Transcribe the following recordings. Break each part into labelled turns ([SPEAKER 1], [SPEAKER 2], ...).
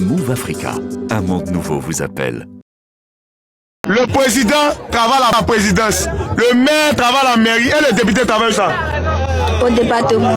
[SPEAKER 1] Move Africa, un monde nouveau vous appelle.
[SPEAKER 2] Le président travaille à la présidence, le maire travaille à la mairie et le député travaille ça.
[SPEAKER 3] Au département.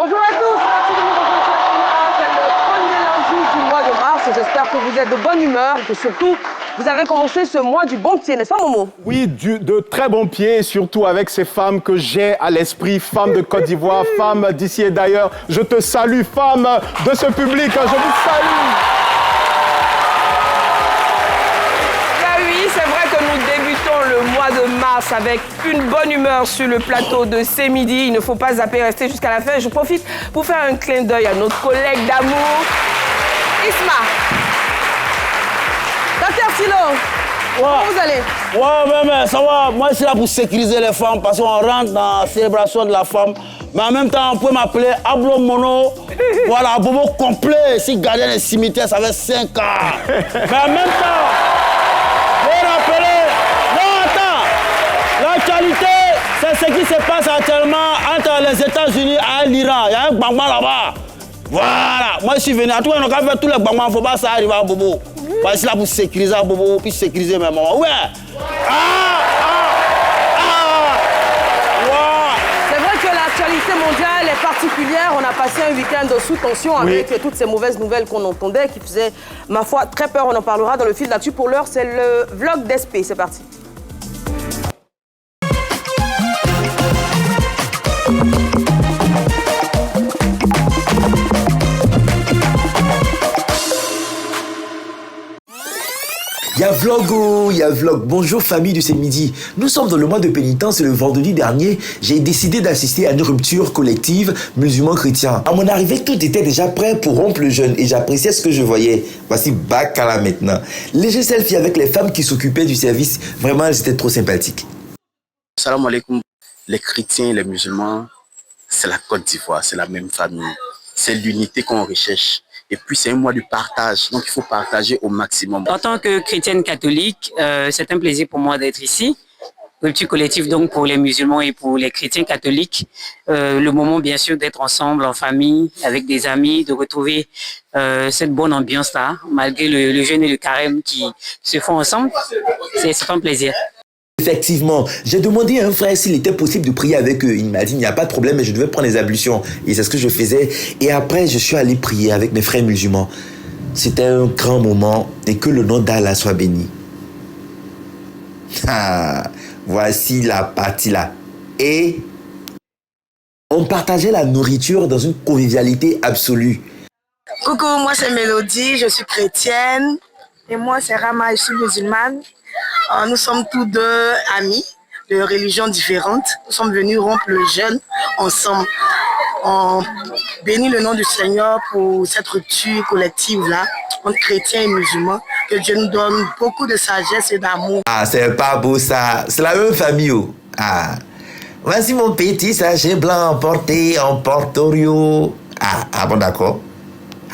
[SPEAKER 4] Bonjour à tous, merci de nous rejoindre. C'est le premier lundi du mois de mars. J'espère que vous êtes de bonne humeur et que surtout, vous avez commencé ce mois du bon pied, n'est-ce pas Momo?
[SPEAKER 5] Oui, de très bon pied, surtout avec ces femmes que j'ai à l'esprit, femmes de Côte d'Ivoire, femmes d'ici et d'ailleurs. Je te salue, femmes de ce public, je vous salue.
[SPEAKER 4] C'est vrai que nous débutons le mois de mars avec une bonne humeur sur le plateau de C'est Midi. Il ne faut pas zapper, rester jusqu'à la fin. Je profite pour faire un clin d'œil à notre collègue d'amour, Isma. Dr Silo, comment vous allez?
[SPEAKER 6] Ouais, mais ça va. Moi, je suis là pour sécuriser les femmes parce qu'on rentre dans la célébration de la femme. Mais en même temps, on peut m'appeler Ablo Mono. Voilà, Bobo complet. Si gardien des cimetières, ça fait 5 ans. Mais en même temps, l'actualité, c'est ce qui se passe actuellement entre les États-Unis et l'Iran. Il y a un bangman là-bas. Voilà. Moi, je suis venu. En tout cas, on a fait tous les bangmans. Il ne faut pas ça arriver à Bobo. Je suis là pour sécuriser à Bobo, puis sécuriser mes mamans. Ouais.
[SPEAKER 4] C'est vrai que l'actualité mondiale est particulière. On a passé un week-end sous tension avec toutes ces mauvaises nouvelles qu'on entendait qui faisaient, ma foi, très peur. On en parlera dans le fil d'actu. Pour l'heure, c'est le vlog d'SP. C'est parti.
[SPEAKER 7] Y'a vlog, y'a vlog. Bonjour famille de C'est Midi. Nous sommes dans le mois de pénitence et le vendredi dernier, j'ai décidé d'assister à une rupture collective musulman-chrétien. À mon arrivée, tout était déjà prêt pour rompre le jeûne et j'appréciais ce que je voyais. Voici Bakala maintenant. Léger selfie avec les femmes qui s'occupaient du service. Vraiment, elles étaient trop sympathiques.
[SPEAKER 8] Salam alaikum. Les chrétiens et les musulmans, c'est la Côte d'Ivoire, c'est la même famille. C'est l'unité qu'on recherche. Et puis, c'est un mois de partage, donc il faut partager au maximum.
[SPEAKER 9] En tant que chrétienne catholique, c'est un plaisir pour moi d'être ici. Rupture collective donc pour les musulmans et pour les chrétiens catholiques. Le moment, bien sûr, d'être ensemble, en famille, avec des amis, de retrouver cette bonne ambiance-là, malgré le jeûne et le carême qui se font ensemble. C'est un plaisir.
[SPEAKER 7] Effectivement, j'ai demandé à un frère s'il était possible de prier avec eux. Il m'a dit il n'y a pas de problème, mais je devais prendre les ablutions. Et c'est ce que je faisais. Et après, je suis allé prier avec mes frères musulmans. C'était un grand moment et que le nom d'Allah soit béni. Voici la partie là. Et on partageait la nourriture dans une convivialité absolue.
[SPEAKER 10] Coucou, moi c'est Mélodie, je suis chrétienne. Et moi c'est Rama, je suis musulmane. Nous sommes tous deux amis de religions différentes. Nous sommes venus rompre le jeûne ensemble. On bénit le nom du Seigneur pour cette rupture collective-là entre chrétiens et musulmans. Que Dieu nous donne beaucoup de sagesse et d'amour.
[SPEAKER 7] Ah, c'est pas beau ça. C'est la même famille. Ah, voici mon petit sachet blanc emporté en Portorio. Ah bon, d'accord.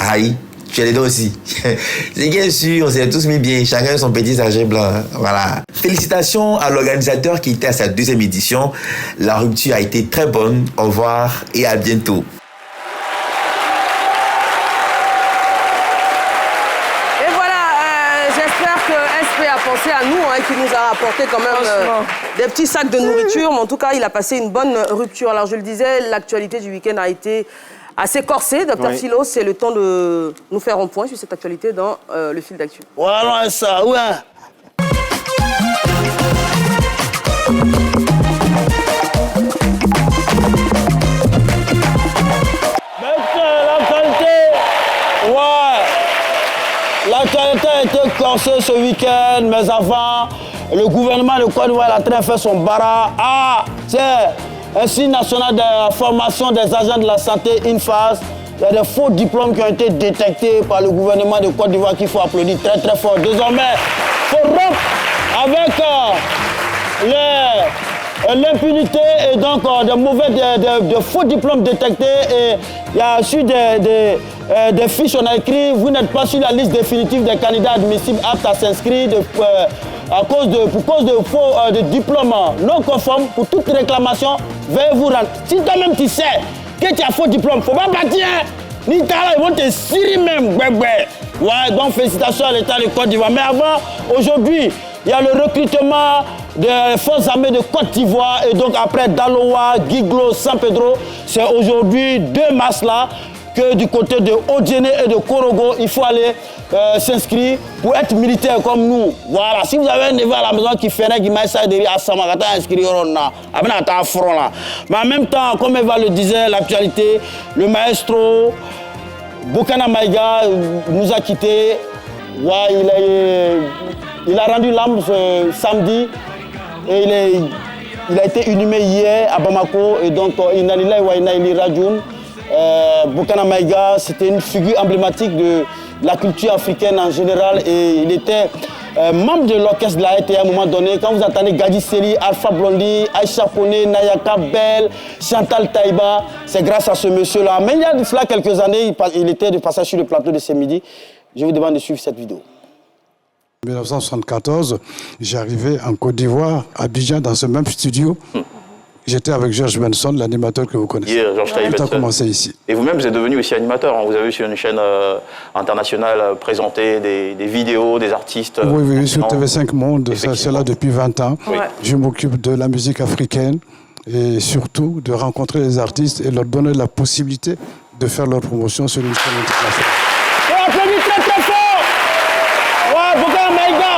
[SPEAKER 7] Aïe. Tu es les deux aussi. C'est bien sûr, on s'est tous mis bien. Chacun son petit sachet blanc. Voilà. Félicitations à l'organisateur qui était à sa 2e édition. La rupture a été très bonne. Au revoir et à bientôt.
[SPEAKER 4] Et voilà, j'espère que SP a pensé à nous, qui nous a apporté quand même des petits sacs de nourriture. Mais en tout cas, il a passé une bonne rupture. Alors je le disais, l'actualité du week-end a été Assez corsé, Dr Philo, c'est le temps de nous faire un point sur cette actualité dans le fil d'actu.
[SPEAKER 6] Voilà ça, ouais. L'actualité a été corsée ce week-end, mais avant, le gouvernement de Côte d'Ivoire a très fait son bara. Ah, c'est un signe national de formation des agents de la santé, INFAS. Il y a des faux diplômes qui ont été détectés par le gouvernement de Côte d'Ivoire qu'il faut applaudir très très fort. Désormais, il faut rompre avec l'impunité et donc de faux diplômes détectés. Et il y a su des fiches, on a écrit, vous n'êtes pas sur la liste définitive des candidats admissibles aptes à s'inscrire pour cause de faux de diplômes non conformes. Pour toute réclamation, veuillez vous rendre. Si toi-même tu sais que tu as faux diplôme, il ne faut pas partir. Ni là, ils vont te cirer même. Ouais, donc félicitations à l'État de Côte d'Ivoire. Mais avant, aujourd'hui, il y a le recrutement des forces armées de Côte d'Ivoire. Et donc après Daloa, Guiglo, San Pedro, c'est aujourd'hui 2 mars là que du côté de Odjene et de Korogo, il faut aller s'inscrire pour être militaire comme nous. Voilà, si vous avez un neveu à la maison qui fait qui m'a ça derrière à Samakata inscrit à front là. Mais en même temps, comme Eva le disait, l'actualité, le maestro Bokana Maïga nous a quittés. Ouais, il a rendu l'âme ce samedi et il a été inhumé hier à Bamako. Et donc, Inalila Wainaili Rajoun, Bokana Maïga, c'était une figure emblématique de la culture africaine en général. Et il était membre de l'orchestre de la RTA à un moment donné. Quand vous entendez Gadi Seri, Alpha Blondy, Aïcha Kone, Nayaka Bell, Chantal Taïba, c'est grâce à ce monsieur-là. Mais il y a de cela quelques années, il était de passage sur le plateau de ce midi. Je vous demande de suivre cette vidéo.
[SPEAKER 11] En 1974, j'arrivais en Côte d'Ivoire, à Abidjan, dans ce même studio. J'étais avec Georges Benson, l'animateur que vous connaissez.
[SPEAKER 12] Georges
[SPEAKER 11] Tout a commencé ici.
[SPEAKER 12] Et vous-même, vous êtes devenu aussi animateur. Vous avez sur une chaîne internationale présenté des vidéos, des artistes.
[SPEAKER 11] Oui, sur TV5 Monde, c'est là depuis 20 ans.
[SPEAKER 12] Oui.
[SPEAKER 11] Je m'occupe de la musique africaine et surtout de rencontrer les artistes et leur donner la possibilité de faire leur promotion sur une chaîne internationale.
[SPEAKER 6] On applaudit très très fort. Ouais, Bokana Maïga.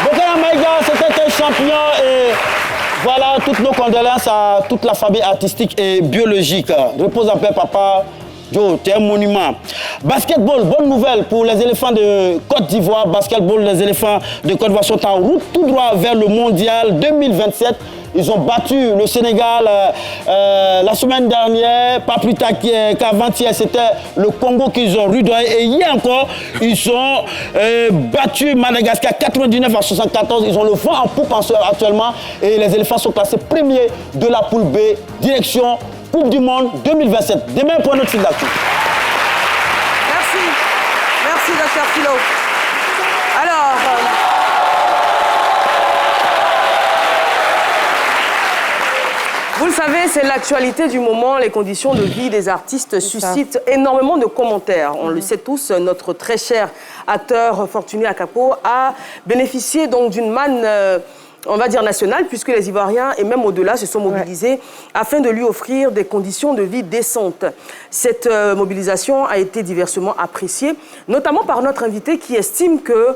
[SPEAKER 6] Bokana Maïga, c'était un champion et voilà, toutes nos condoléances à toute la famille artistique et biologique. Repose en paix, papa. Joe, tu es un monument. Basketball, bonne nouvelle pour les éléphants de Côte d'Ivoire. Basketball, les éléphants de Côte d'Ivoire sont en route tout droit vers le mondial 2027. Ils ont battu le Sénégal la semaine dernière, pas plus tard qu'avant-hier, c'était le Congo qu'ils ont rudoyé. Et hier encore, ils ont battu Madagascar 99-74. Ils ont le vent en poupe actuellement. Et les éléphants sont classés premiers de la poule B, direction Coupe du Monde 2027. Demain pour notre fil d'actu.
[SPEAKER 4] Merci. Merci, Dr Philo. Alors... vous le savez, c'est l'actualité du moment. Les conditions de vie des artistes suscitent énormément de commentaires. On le sait tous, notre très cher acteur Fortuné Akapo a bénéficié donc d'une manne, on va dire nationale, puisque les Ivoiriens, et même au-delà, se sont mobilisés afin de lui offrir des conditions de vie décentes. Cette mobilisation a été diversement appréciée, notamment par notre invité qui estime que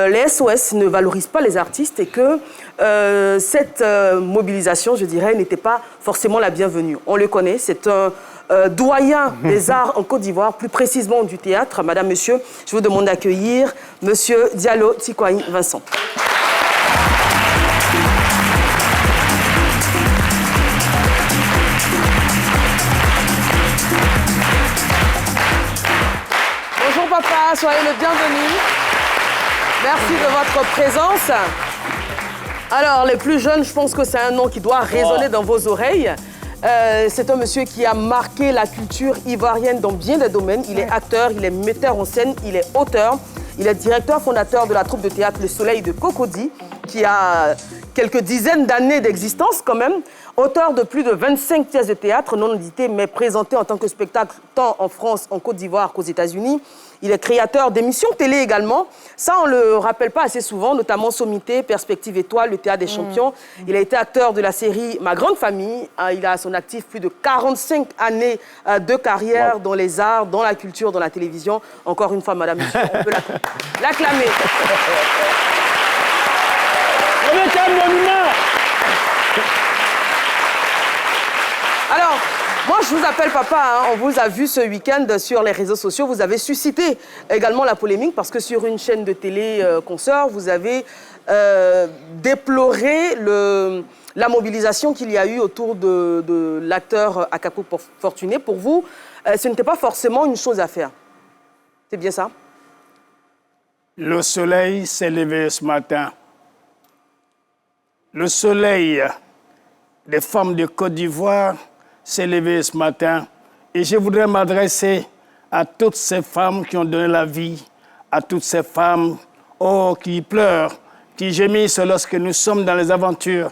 [SPEAKER 4] les SOS ne valorisent pas les artistes et que cette mobilisation, je dirais, n'était pas forcément la bienvenue. On le connaît, c'est un doyen des arts en Côte d'Ivoire, plus précisément du théâtre. Madame, monsieur, je vous demande d'accueillir monsieur Diallo Tikwaï Vincent. Bonjour papa, soyez le bienvenu. Merci de votre présence. Alors, les plus jeunes, je pense que c'est un nom qui doit résonner dans vos oreilles. C'est un monsieur qui a marqué la culture ivoirienne dans bien des domaines. Il est acteur, il est metteur en scène, il est auteur. Il est directeur fondateur de la troupe de théâtre Le Soleil de Cocody, qui a quelques dizaines d'années d'existence quand même. Auteur de plus de 25 pièces de théâtre non éditées, mais présentées en tant que spectacle tant en France, en Côte d'Ivoire qu'aux États-Unis. Il est créateur d'émissions télé également. Ça, on ne le rappelle pas assez souvent, notamment Sommité, Perspective Étoile, le Théâtre des Champions. Il a été acteur de la série Ma Grande Famille. Il a à son actif plus de 45 années de carrière dans les arts, dans la culture, dans la télévision. Encore une fois, Madame Michel, on peut l'acclamer. Alors, moi, je vous appelle papa, hein. On vous a vu ce week-end sur les réseaux sociaux. Vous avez suscité également la polémique parce que sur une chaîne de télé consoeur, vous avez déploré la mobilisation qu'il y a eu autour de l'acteur Akapo Fortuné. Pour vous, ce n'était pas forcément une chose à faire. C'est bien ça?
[SPEAKER 13] Le soleil s'est levé ce matin. Le soleil des femmes de Côte d'Ivoire s'est levé ce matin. Et je voudrais m'adresser à toutes ces femmes qui ont donné la vie, à toutes ces femmes qui pleurent, qui gémissent lorsque nous sommes dans les aventures.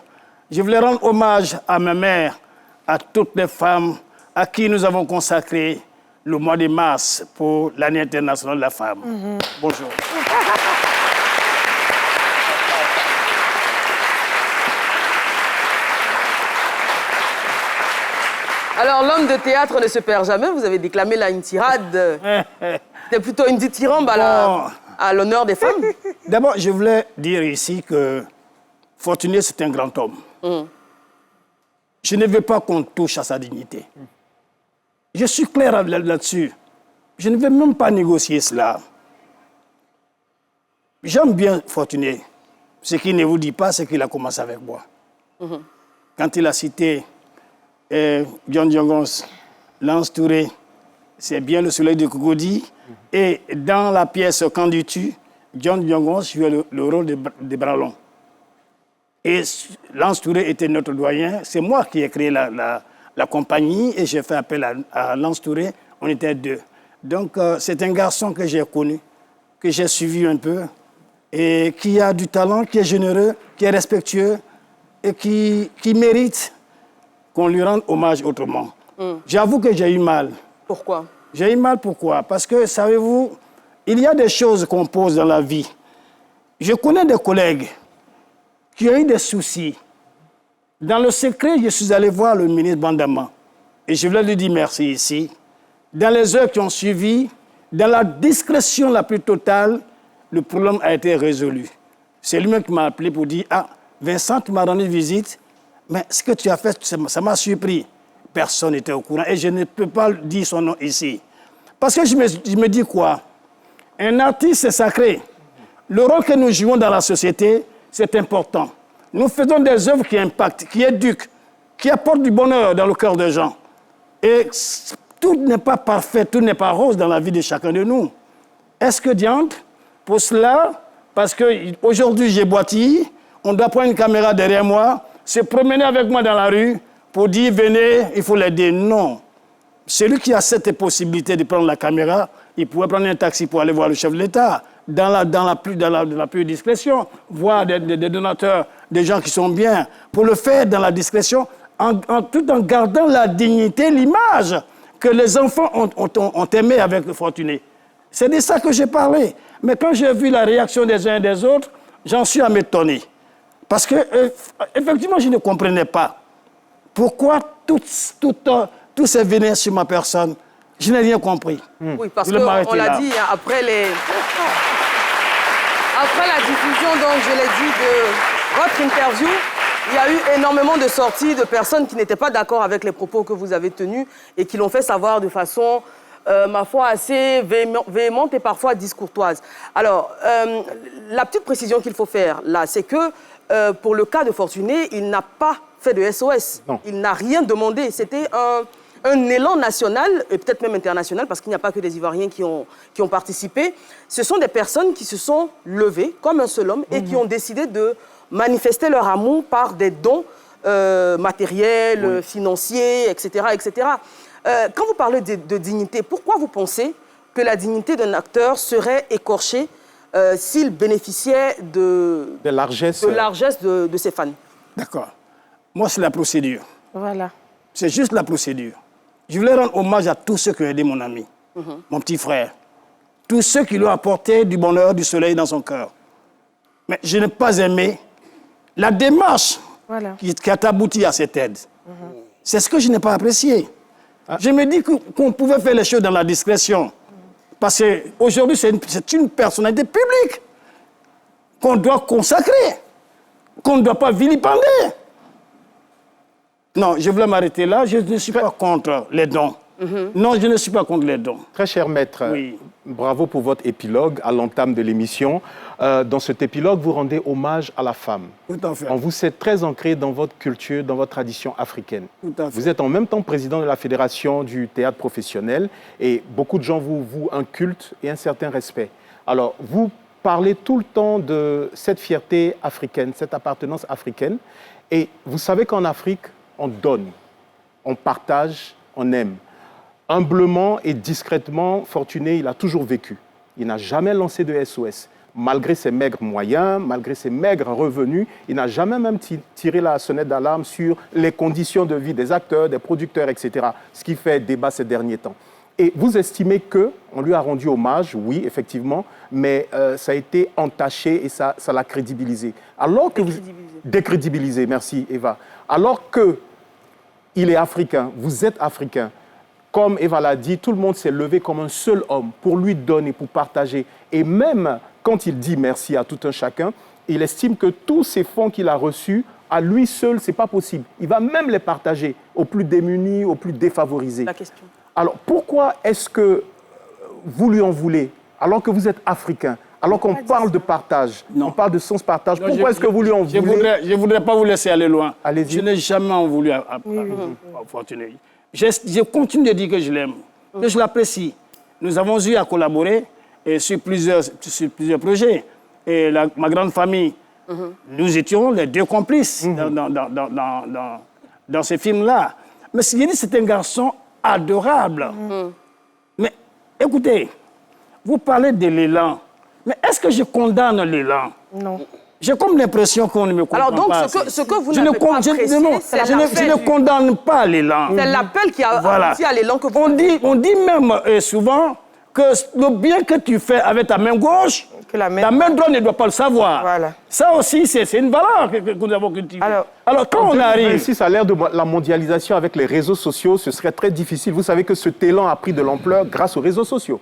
[SPEAKER 13] Je voulais rendre hommage à ma mère, à toutes les femmes à qui nous avons consacré le mois de mars pour l'année internationale de la femme. Bonjour.
[SPEAKER 4] Alors, l'homme de théâtre ne se perd jamais. Vous avez déclamé là une tirade. C'était plutôt une dithyrambe à l'honneur des femmes.
[SPEAKER 13] D'abord, je voulais dire ici que Fortuné, c'est un grand homme. Je ne veux pas qu'on touche à sa dignité. Je suis clair là-dessus. Je ne vais même pas négocier cela. J'aime bien Fortuné. Ce qu'il ne vous dit pas, c'est qu'il a commencé avec moi. Quand il a cité John Diongos, Lance Touré, c'est bien le soleil de Cocody. Et dans la pièce Quand dis-tu, John Diongos jouait le rôle de Bralon. Et Lance Touré était notre doyen. C'est moi qui ai créé la compagnie et j'ai fait appel à Lance Touré. On était deux. Donc, c'est un garçon que j'ai connu, que j'ai suivi un peu, et qui a du talent, qui est généreux, qui est respectueux et qui mérite qu'on lui rende hommage autrement. J'avoue que j'ai eu mal.
[SPEAKER 4] Pourquoi?
[SPEAKER 13] J'ai eu mal pourquoi? Parce que, savez-vous, il y a des choses qu'on pose dans la vie. Je connais des collègues qui ont eu des soucis. Dans le secret, je suis allé voir le ministre Bandama. Et je voulais lui dire merci ici. Dans les heures qui ont suivi, dans la discrétion la plus totale, le problème a été résolu. C'est lui-même qui m'a appelé pour dire « Ah, Vincent, tu m'as rendu visite, mais ce que tu as fait, ça m'a surpris. » Personne n'était au courant et je ne peux pas dire son nom ici. Parce que je me dis quoi? Un artiste, c'est sacré. Le rôle que nous jouons dans la société, c'est important. Nous faisons des œuvres qui impactent, qui éduquent, qui apportent du bonheur dans le cœur des gens. Et tout n'est pas parfait, tout n'est pas rose dans la vie de chacun de nous. Est-ce que diantre, pour cela, parce qu'aujourd'hui j'ai boitillé, on doit prendre une caméra derrière moi, se promener avec moi dans la rue pour dire venez, il faut l'aider? Non. Celui qui a cette possibilité de prendre la caméra, il pourrait prendre un taxi pour aller voir le chef de l'État, dans la plus discrétion, voir des donateurs, des gens qui sont bien, pour le faire dans la discrétion, tout en gardant la dignité, l'image que les enfants ont aimé avec le Fortuné. C'est de ça que j'ai parlé. Mais quand j'ai vu la réaction des uns et des autres, j'en suis à m'étonner. Parce que, effectivement, je ne comprenais pas pourquoi tout s'est venu sur ma personne. Je n'ai rien compris.
[SPEAKER 4] Oui, parce qu'on l'a dit, après la diffusion, donc, je l'ai dit, de votre interview, il y a eu énormément de sorties de personnes qui n'étaient pas d'accord avec les propos que vous avez tenus et qui l'ont fait savoir de façon, ma foi, assez véhémente et parfois discourtoise. Alors, la petite précision qu'il faut faire, là, c'est que pour le cas de Fortuné, il n'a pas fait de SOS. Non. Il n'a rien demandé. C'était un élan national, et peut-être même international, parce qu'il n'y a pas que des Ivoiriens qui ont participé. Ce sont des personnes qui se sont levées comme un seul homme et qui ont décidé de manifester leur amour par des dons matériels, financiers, etc. etc. Quand vous parlez de dignité, pourquoi vous pensez que la dignité d'un acteur serait écorchée s'il bénéficiait de largesse de ses fans?
[SPEAKER 13] D'accord. Moi, c'est la procédure.
[SPEAKER 4] Voilà.
[SPEAKER 13] C'est juste la procédure. Je voulais rendre hommage à tous ceux qui ont aidé mon ami, mon petit frère. Tous ceux qui lui ont apporté du bonheur, du soleil dans son cœur. Mais je n'ai pas aimé la démarche qui a abouti à cette aide. C'est ce que je n'ai pas apprécié. Je me dis qu'on pouvait faire les choses dans la discrétion. Parce qu'aujourd'hui, c'est une personnalité publique qu'on doit consacrer, qu'on ne doit pas vilipender. Non, je voulais m'arrêter là. Je ne suis pas contre les dons. Non, je ne suis pas contre les dons.
[SPEAKER 5] Très cher maître, bravo pour votre épilogue à l'entame de l'émission. Dans cet épilogue, vous rendez hommage à la femme.
[SPEAKER 13] Tout à fait.
[SPEAKER 5] On vous est très ancré dans votre culture, dans votre tradition africaine.
[SPEAKER 13] Tout à fait.
[SPEAKER 5] Vous êtes en même temps président de la Fédération du théâtre professionnel et beaucoup de gens vous vouent un culte et un certain respect. Alors, vous parlez tout le temps de cette fierté africaine, cette appartenance africaine. Et vous savez qu'en Afrique, on donne, on partage, on aime. Humblement et discrètement, Fortuné, il a toujours vécu. Il n'a jamais lancé de SOS. Malgré ses maigres moyens, malgré ses maigres revenus, il n'a jamais même tiré la sonnette d'alarme sur les conditions de vie des acteurs, des producteurs, etc. Ce qui fait débat ces derniers temps. Et vous estimez qu'on lui a rendu hommage, oui, effectivement, mais ça a été entaché et ça l'a crédibilisé. Alors que décrédibilisé, merci Eva. Alors qu'il est africain, vous êtes africain, comme Eva l'a dit, tout le monde s'est levé comme un seul homme pour lui donner, pour partager. Et même quand il dit merci à tout un chacun, il estime que tous ces fonds qu'il a reçus, à lui seul, ce n'est pas possible. Il va même les partager aux plus démunis, aux plus défavorisés.
[SPEAKER 4] La question.
[SPEAKER 5] Alors, pourquoi est-ce que vous lui en voulez, alors que vous êtes africain, alors qu'on parle de partage, on parle de sens partage, pourquoi est-ce que vous lui en voulez?
[SPEAKER 13] Je ne voudrais pas vous laisser aller loin.
[SPEAKER 5] Allez-y.
[SPEAKER 13] Je n'ai jamais en voulu à Fortuné. Je continue de dire que je l'aime, que je l'apprécie. Nous avons eu à collaborer sur plusieurs projets. Et ma grande famille, nous étions les deux complices dans ces films-là. Mais Sigiri, c'est un garçon adorable. Mais écoutez, vous parlez de l'élan. Mais est-ce que je condamne l'élan?
[SPEAKER 4] Non.
[SPEAKER 13] J'ai comme l'impression qu'on ne me comprend pas.
[SPEAKER 4] Alors donc, ce que vous n'avez pas apprécié, c'est l'appel.
[SPEAKER 13] Je ne condamne pas l'élan.
[SPEAKER 4] C'est l'appel qui a abouti à l'élan que vous
[SPEAKER 13] on dit même souvent que le bien que tu fais avec ta main gauche, la main droite ne doit pas le savoir.
[SPEAKER 4] Voilà.
[SPEAKER 13] Ça aussi, c'est une valeur que nous avons cultivée. Alors quand on arrive...
[SPEAKER 5] Si à l'ère de la mondialisation avec les réseaux sociaux, ce serait très difficile. Vous savez que cet élan a pris de l'ampleur grâce aux réseaux sociaux.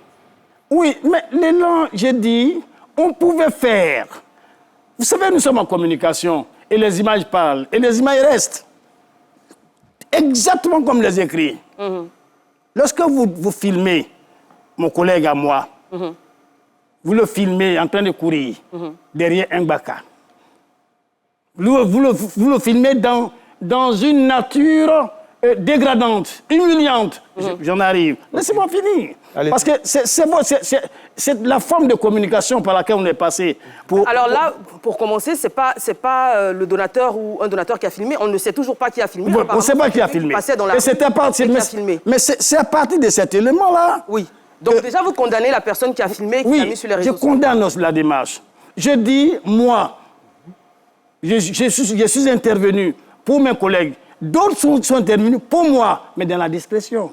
[SPEAKER 13] Oui, mais l'élan, j'ai dit, on pouvait faire. Vous savez, nous sommes en communication et les images parlent et les images restent. Exactement comme les écrits. Lorsque vous filmez mon collègue à moi, vous le filmez en train de courir derrière un baka. Vous le filmez dans une nature dégradante, humiliante. J'en arrive. Laissez-moi finir. Parce que c'est la forme de communication par laquelle on est passé.
[SPEAKER 4] Alors là, pour commencer, c'est pas le donateur ou un donateur qui a filmé. On ne sait toujours pas qui a filmé.
[SPEAKER 13] On ne sait pas qui a filmé. Mais c'est à partir de cet élément-là.
[SPEAKER 4] Oui. Donc déjà, vous condamnez la personne qui a filmé, qui a mis sur les réseaux sociaux.
[SPEAKER 13] Je condamne la démarche. Je dis, moi, je suis intervenu pour mes collègues. D'autres sont intervenus pour moi, mais dans la discrétion.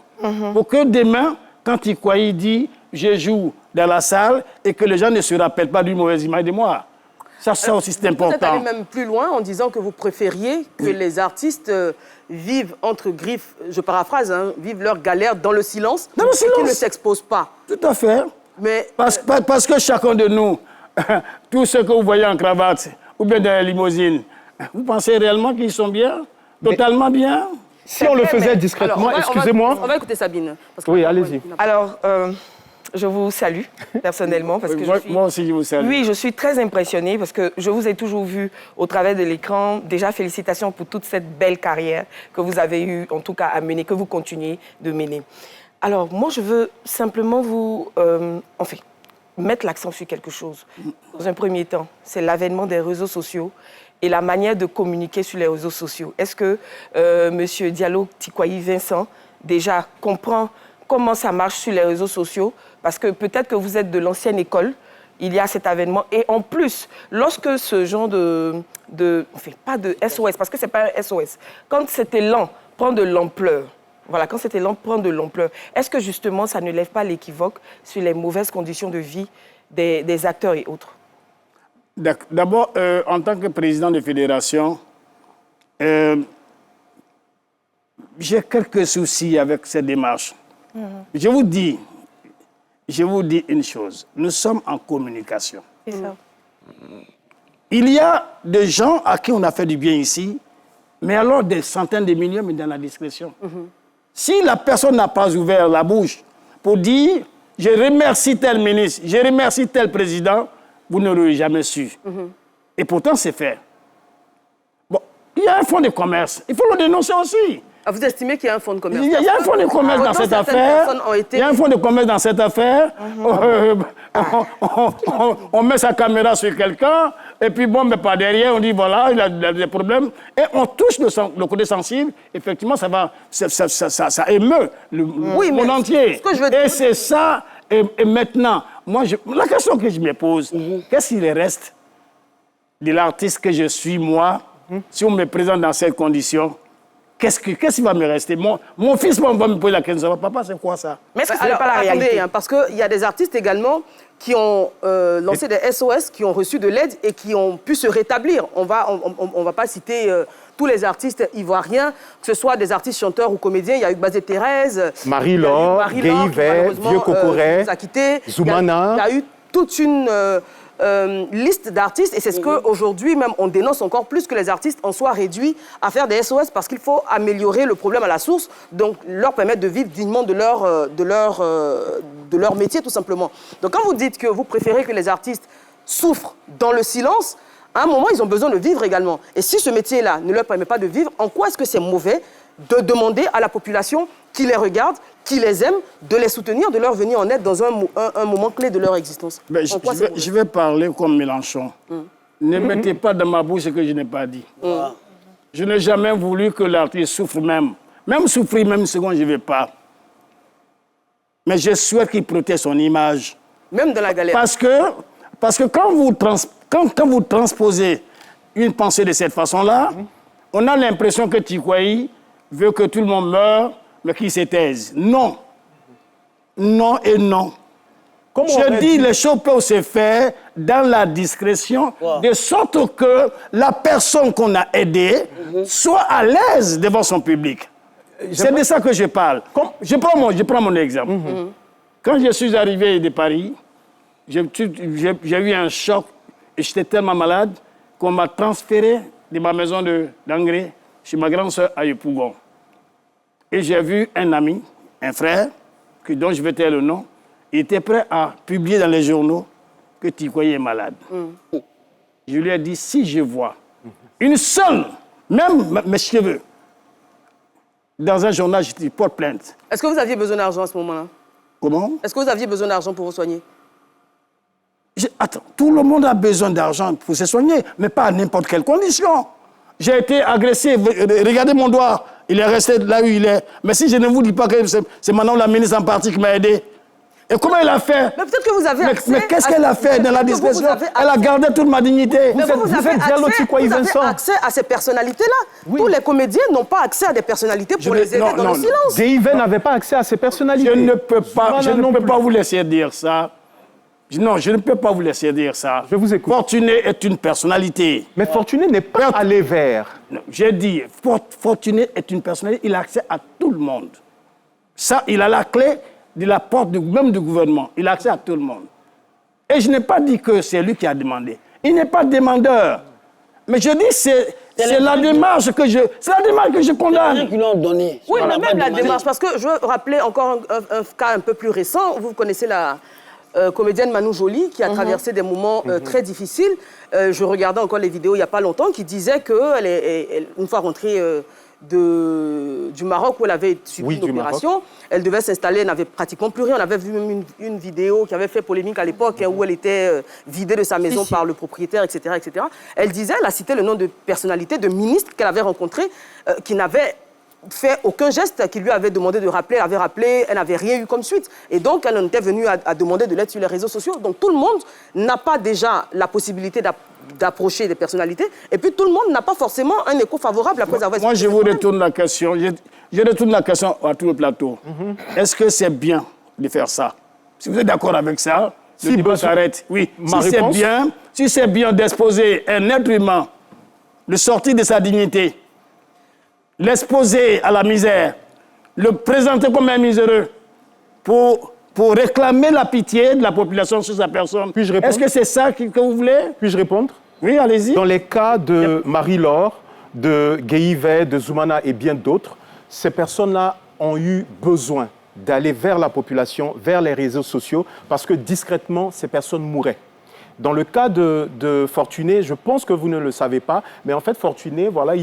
[SPEAKER 13] Pour que demain, quand il dit « je joue dans la salle » et que les gens ne se rappellent pas d'une mauvaise image de moi. Ça aussi, c'est important.
[SPEAKER 4] Vous êtes allé même plus loin en disant que vous préfériez que les artistes vivent entre griffes, je paraphrase, vivent leur galère dans le silence.
[SPEAKER 13] Dans le silence.
[SPEAKER 4] Qu'ils ne s'exposent pas.
[SPEAKER 13] Tout à fait.
[SPEAKER 4] Mais,
[SPEAKER 13] parce que chacun de nous, tous ceux que vous voyez en cravate ou bien dans la limousine, vous pensez réellement qu'ils sont bien? Totalement bien?
[SPEAKER 5] Si on le faisait discrètement, excusez-moi.
[SPEAKER 4] On va écouter Sabine.
[SPEAKER 5] Oui, allez-y.
[SPEAKER 14] Alors, je vous salue personnellement. Parce que
[SPEAKER 13] moi aussi, je vous salue.
[SPEAKER 14] Oui, je suis très impressionnée parce que je vous ai toujours vu au travers de l'écran. Déjà, félicitations pour toute cette belle carrière que vous avez eu, en tout cas, à mener, que vous continuez de mener. Alors, moi, je veux simplement vous... mettre l'accent sur quelque chose. Dans un premier temps, c'est l'avènement des réseaux sociaux et la manière de communiquer sur les réseaux sociaux. Est-ce que M. Diallo Tikwayi Vincent, déjà, comprend comment ça marche sur les réseaux sociaux? Parce que peut-être que vous êtes de l'ancienne école, il y a cet avènement. Et en plus, lorsque ce genre pas de SOS, parce que ce n'est pas un SOS, quand cet élan prend de l'ampleur, voilà, quand cet élan prend de l'ampleur, est-ce que justement ça ne lève pas l'équivoque sur les mauvaises conditions de vie des acteurs et autres?
[SPEAKER 13] D'abord, en tant que président de fédération, j'ai quelques soucis avec cette démarche. Je vous dis une chose, nous sommes en communication.
[SPEAKER 14] C'est ça.
[SPEAKER 13] Il y a des gens à qui on a fait du bien ici, mais alors des centaines de millions, mais dans la discrétion. Si la personne n'a pas ouvert la bouche pour dire « je remercie tel ministre, je remercie tel président », vous n'aurez jamais su. Et pourtant, c'est fait. Bon, il y a un fonds de commerce, il faut le dénoncer aussi.
[SPEAKER 4] Ah, vous estimez qu'il y a un fonds de commerce?
[SPEAKER 13] Il y a un fonds de commerce dans cette affaire. Il y a un fonds de commerce dans cette affaire. On met sa caméra sur quelqu'un, et puis bon, mais par derrière, on dit voilà, il a des problèmes. Et on touche le côté sensible. Effectivement, ça émeut le monde entier. Et c'est ça. Et maintenant, la question que je me pose, qu'est-ce qu'il reste de l'artiste que je suis, moi, si on me présente dans ces conditions? Qu'est-ce qui va me rester? Mon fils va me poser la question, papa, c'est quoi ça?
[SPEAKER 14] Mais est-ce que ce n'est pas la réalité?
[SPEAKER 4] Parce qu'il y a des artistes également qui ont lancé des SOS, qui ont reçu de l'aide et qui ont pu se rétablir. On va pas citer tous les artistes ivoiriens, que ce soit des artistes chanteurs ou comédiens. Il y a eu Bazé Thérèse,
[SPEAKER 5] Marie-Laure, Guéhivet, Vieux Cocoré, Zoumana.
[SPEAKER 4] Il y a eu toute une liste d'artistes et c'est ce qu'aujourd'hui même on dénonce encore plus, que les artistes en soient réduits à faire des SOS parce qu'il faut améliorer le problème à la source, donc leur permettre de vivre dignement de leur métier tout simplement. Donc quand vous dites que vous préférez que les artistes souffrent dans le silence, à un moment ils ont besoin de vivre également. Et si ce métier-là ne leur permet pas de vivre, en quoi est-ce que c'est mauvais de demander à la population qui les regarde, qui les aime, de les soutenir, de leur venir en aide dans un moment clé de leur existence?
[SPEAKER 13] Ben, je vais parler comme Mélenchon. Ne mettez pas dans ma bouche ce que je n'ai pas dit. Je n'ai jamais voulu que l'artiste souffre même. Même souffrir, même une seconde, je ne vais pas. Mais je souhaite qu'il protège son image.
[SPEAKER 4] Même dans la galère.
[SPEAKER 13] Parce que quand vous transposez une pensée de cette façon-là, on a l'impression que Tikwayi veut que tout le monde meure, mais qu'il se taise. Non. Non et non. Je dis, les choses peuvent se faire dans la discrétion, de sorte que la personne qu'on a aidée soit à l'aise devant son public. C'est de ça que je parle. Je prends mon exemple. Quand je suis arrivé de Paris, j'ai eu un choc et j'étais tellement malade qu'on m'a transféré de ma maison d'Angré chez ma grande sœur à Yopougon. Et j'ai vu un ami, un frère, dont je vais taire le nom, il était prêt à publier dans les journaux que Tikwayi est malade. Je lui ai dit, si je vois une seule, même mes cheveux, dans un journal, je te porte plainte.
[SPEAKER 4] Est-ce que vous aviez besoin d'argent à ce moment-là?
[SPEAKER 13] Comment?
[SPEAKER 4] Est-ce que vous aviez besoin d'argent pour vous soigner?
[SPEAKER 13] Attends, tout le monde a besoin d'argent pour se soigner, mais pas à n'importe quelle condition. J'ai été agressé, regardez mon doigt, il est resté là où il est. Mais si je ne vous dis pas que c'est maintenant la ministre en partie qui m'a aidé. Et comment elle a fait?
[SPEAKER 4] Mais peut-être que vous avez accès...
[SPEAKER 13] Mais qu'est-ce qu'elle a fait dans la discrétion? Elle a gardé toute ma dignité.
[SPEAKER 4] Mais vous avez accès à ces personnalités-là. Tous les comédiens n'ont pas accès à des personnalités pour les aider dans le silence.
[SPEAKER 5] Guéhivet n'avait pas accès à ces personnalités.
[SPEAKER 13] Je ne peux pas vous laisser dire ça. Non, je ne peux pas vous laisser dire ça.
[SPEAKER 5] Je vous écoute.
[SPEAKER 13] Fortuné est une personnalité.
[SPEAKER 5] Mais Fortuné n'est pas allé vers.
[SPEAKER 13] J'ai dit, Fortuné est une personnalité, il a accès à tout le monde. Ça, il a la clé de la porte même du gouvernement. Il a accès à tout le monde. Et je n'ai pas dit que c'est lui qui a demandé. Il n'est pas demandeur. Mais je dis, c'est la démarche que je condamne.
[SPEAKER 6] Qui l'ont donné.
[SPEAKER 4] Oui, mais même la démarche, parce que je veux rappeler encore un cas un peu plus récent. Vous connaissez la comédienne Manou Joly, qui a traversé des moments très difficiles. Je regardais encore les vidéos il n'y a pas longtemps, qui disait qu'une fois rentrée du Maroc, où elle avait subi une opération, elle devait s'installer, elle n'avait pratiquement plus rien. On avait vu même une vidéo qui avait fait polémique à l'époque, où elle était vidée de sa maison par le propriétaire, etc., etc. Elle disait, elle a cité le nom de personnalités, de ministres qu'elle avait rencontrés, qui n'avaient fait aucun geste qui lui avait demandé de rappeler, elle avait rappelé, elle n'avait rien eu comme suite. Et donc, elle en était venue à demander de l'aide sur les réseaux sociaux. Donc, tout le monde n'a pas déjà la possibilité d'approcher des personnalités. Et puis, tout le monde n'a pas forcément un écho favorable après avoir...
[SPEAKER 13] Moi, je vous retourne la question. Je retourne la question à tout le plateau. Est-ce que c'est bien de faire ça? Si vous êtes d'accord avec ça, le débat s'arrête. Oui, si c'est bien d'exposer un être humain, de sortir de sa dignité, l'exposer à la misère, le présenter comme un miséreux pour réclamer la pitié de la population sur sa personne.
[SPEAKER 5] Puis-je répondre?
[SPEAKER 13] Est-ce que c'est ça que vous voulez?
[SPEAKER 5] Puis-je répondre?
[SPEAKER 13] Oui, allez-y.
[SPEAKER 5] Dans les cas de Marie-Laure, de Guéhivet, de Zoumana et bien d'autres, ces personnes-là ont eu besoin d'aller vers la population, vers les réseaux sociaux, parce que discrètement, ces personnes mouraient. Dans le cas de Fortuné, je pense que vous ne le savez pas, mais en fait, Fortuné, voilà,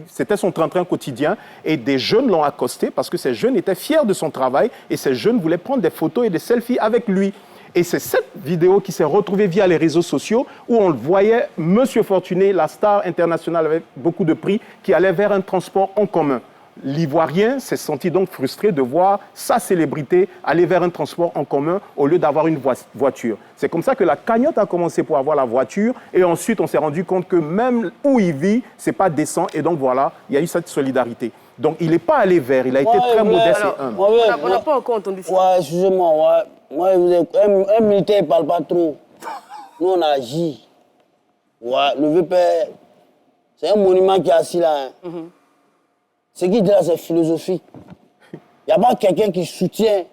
[SPEAKER 5] c'était son train-train quotidien et des jeunes l'ont accosté parce que ces jeunes étaient fiers de son travail et ces jeunes voulaient prendre des photos et des selfies avec lui. Et c'est cette vidéo qui s'est retrouvée via les réseaux sociaux où on le voyait, Monsieur Fortuné, la star internationale avec beaucoup de prix, qui allait vers un transport en commun. L'Ivoirien s'est senti donc frustré de voir sa célébrité aller vers un transport en commun au lieu d'avoir une voiture. C'est comme ça que la cagnotte a commencé pour avoir la voiture et ensuite on s'est rendu compte que même où il vit, c'est pas décent et donc voilà, il y a eu cette solidarité. Donc il n'est pas allé vers, il a été très modeste et humble.
[SPEAKER 4] On n'a pas encore entendu ça.
[SPEAKER 6] Ouais, excusez-moi, moi, un militaire ne parle pas trop. Nous on agit. Ouais, le VP, c'est un monument qui est assis là. Hein. Ce qui dit là, c'est philosophique. Il n'y a pas quelqu'un qui soutient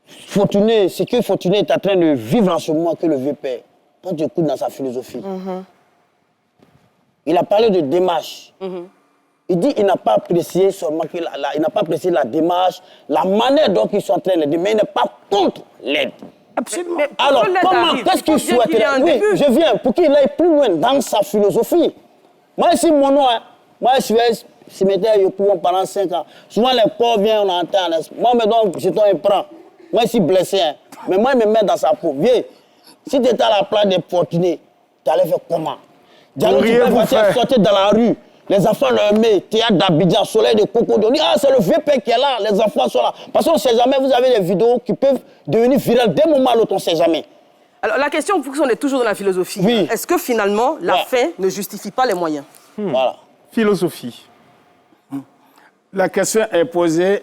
[SPEAKER 6] Fortuné, ce que Fortuné est en train de vivre en ce moment que le VP. Quand tu écoutes dans sa philosophie. Il a parlé de démarche. Il dit qu'il n'a pas apprécié seulement il n'a pas apprécié la démarche, la manière dont ils sont en train de l'aider, mais il n'est pas contre l'aide.
[SPEAKER 13] Absolument.
[SPEAKER 6] Alors, comment, qu'est-ce qu'il souhaiterait? Oui, je viens pour qu'il aille plus loin dans sa philosophie. Moi, ici, mon nom, moi, je suis cimetière pendant 5 ans. Souvent, les pauvres viennent, on entend. Moi, me donne jeton et prend. Moi, je suis blessé. Hein. Mais moi, il me met dans sa peau. Viens, si tu étais à la place des Fortunés, tu allais faire comment? Diallo, tu peux sortir dans la rue. Les enfants leur mettent théâtre d'Abidjan, soleil de Coco. On dit, ah, c'est le VP qui est là. Les enfants sont là. Parce qu'on ne sait jamais, vous avez des vidéos qui peuvent devenir virales d'un moment à l'autre, on ne sait jamais.
[SPEAKER 4] Alors, la question, pour qu'on est toujours dans la philosophie, oui. Est-ce que finalement, la fin ne justifie pas les moyens?
[SPEAKER 5] Voilà. Philosophie.
[SPEAKER 13] La question est posée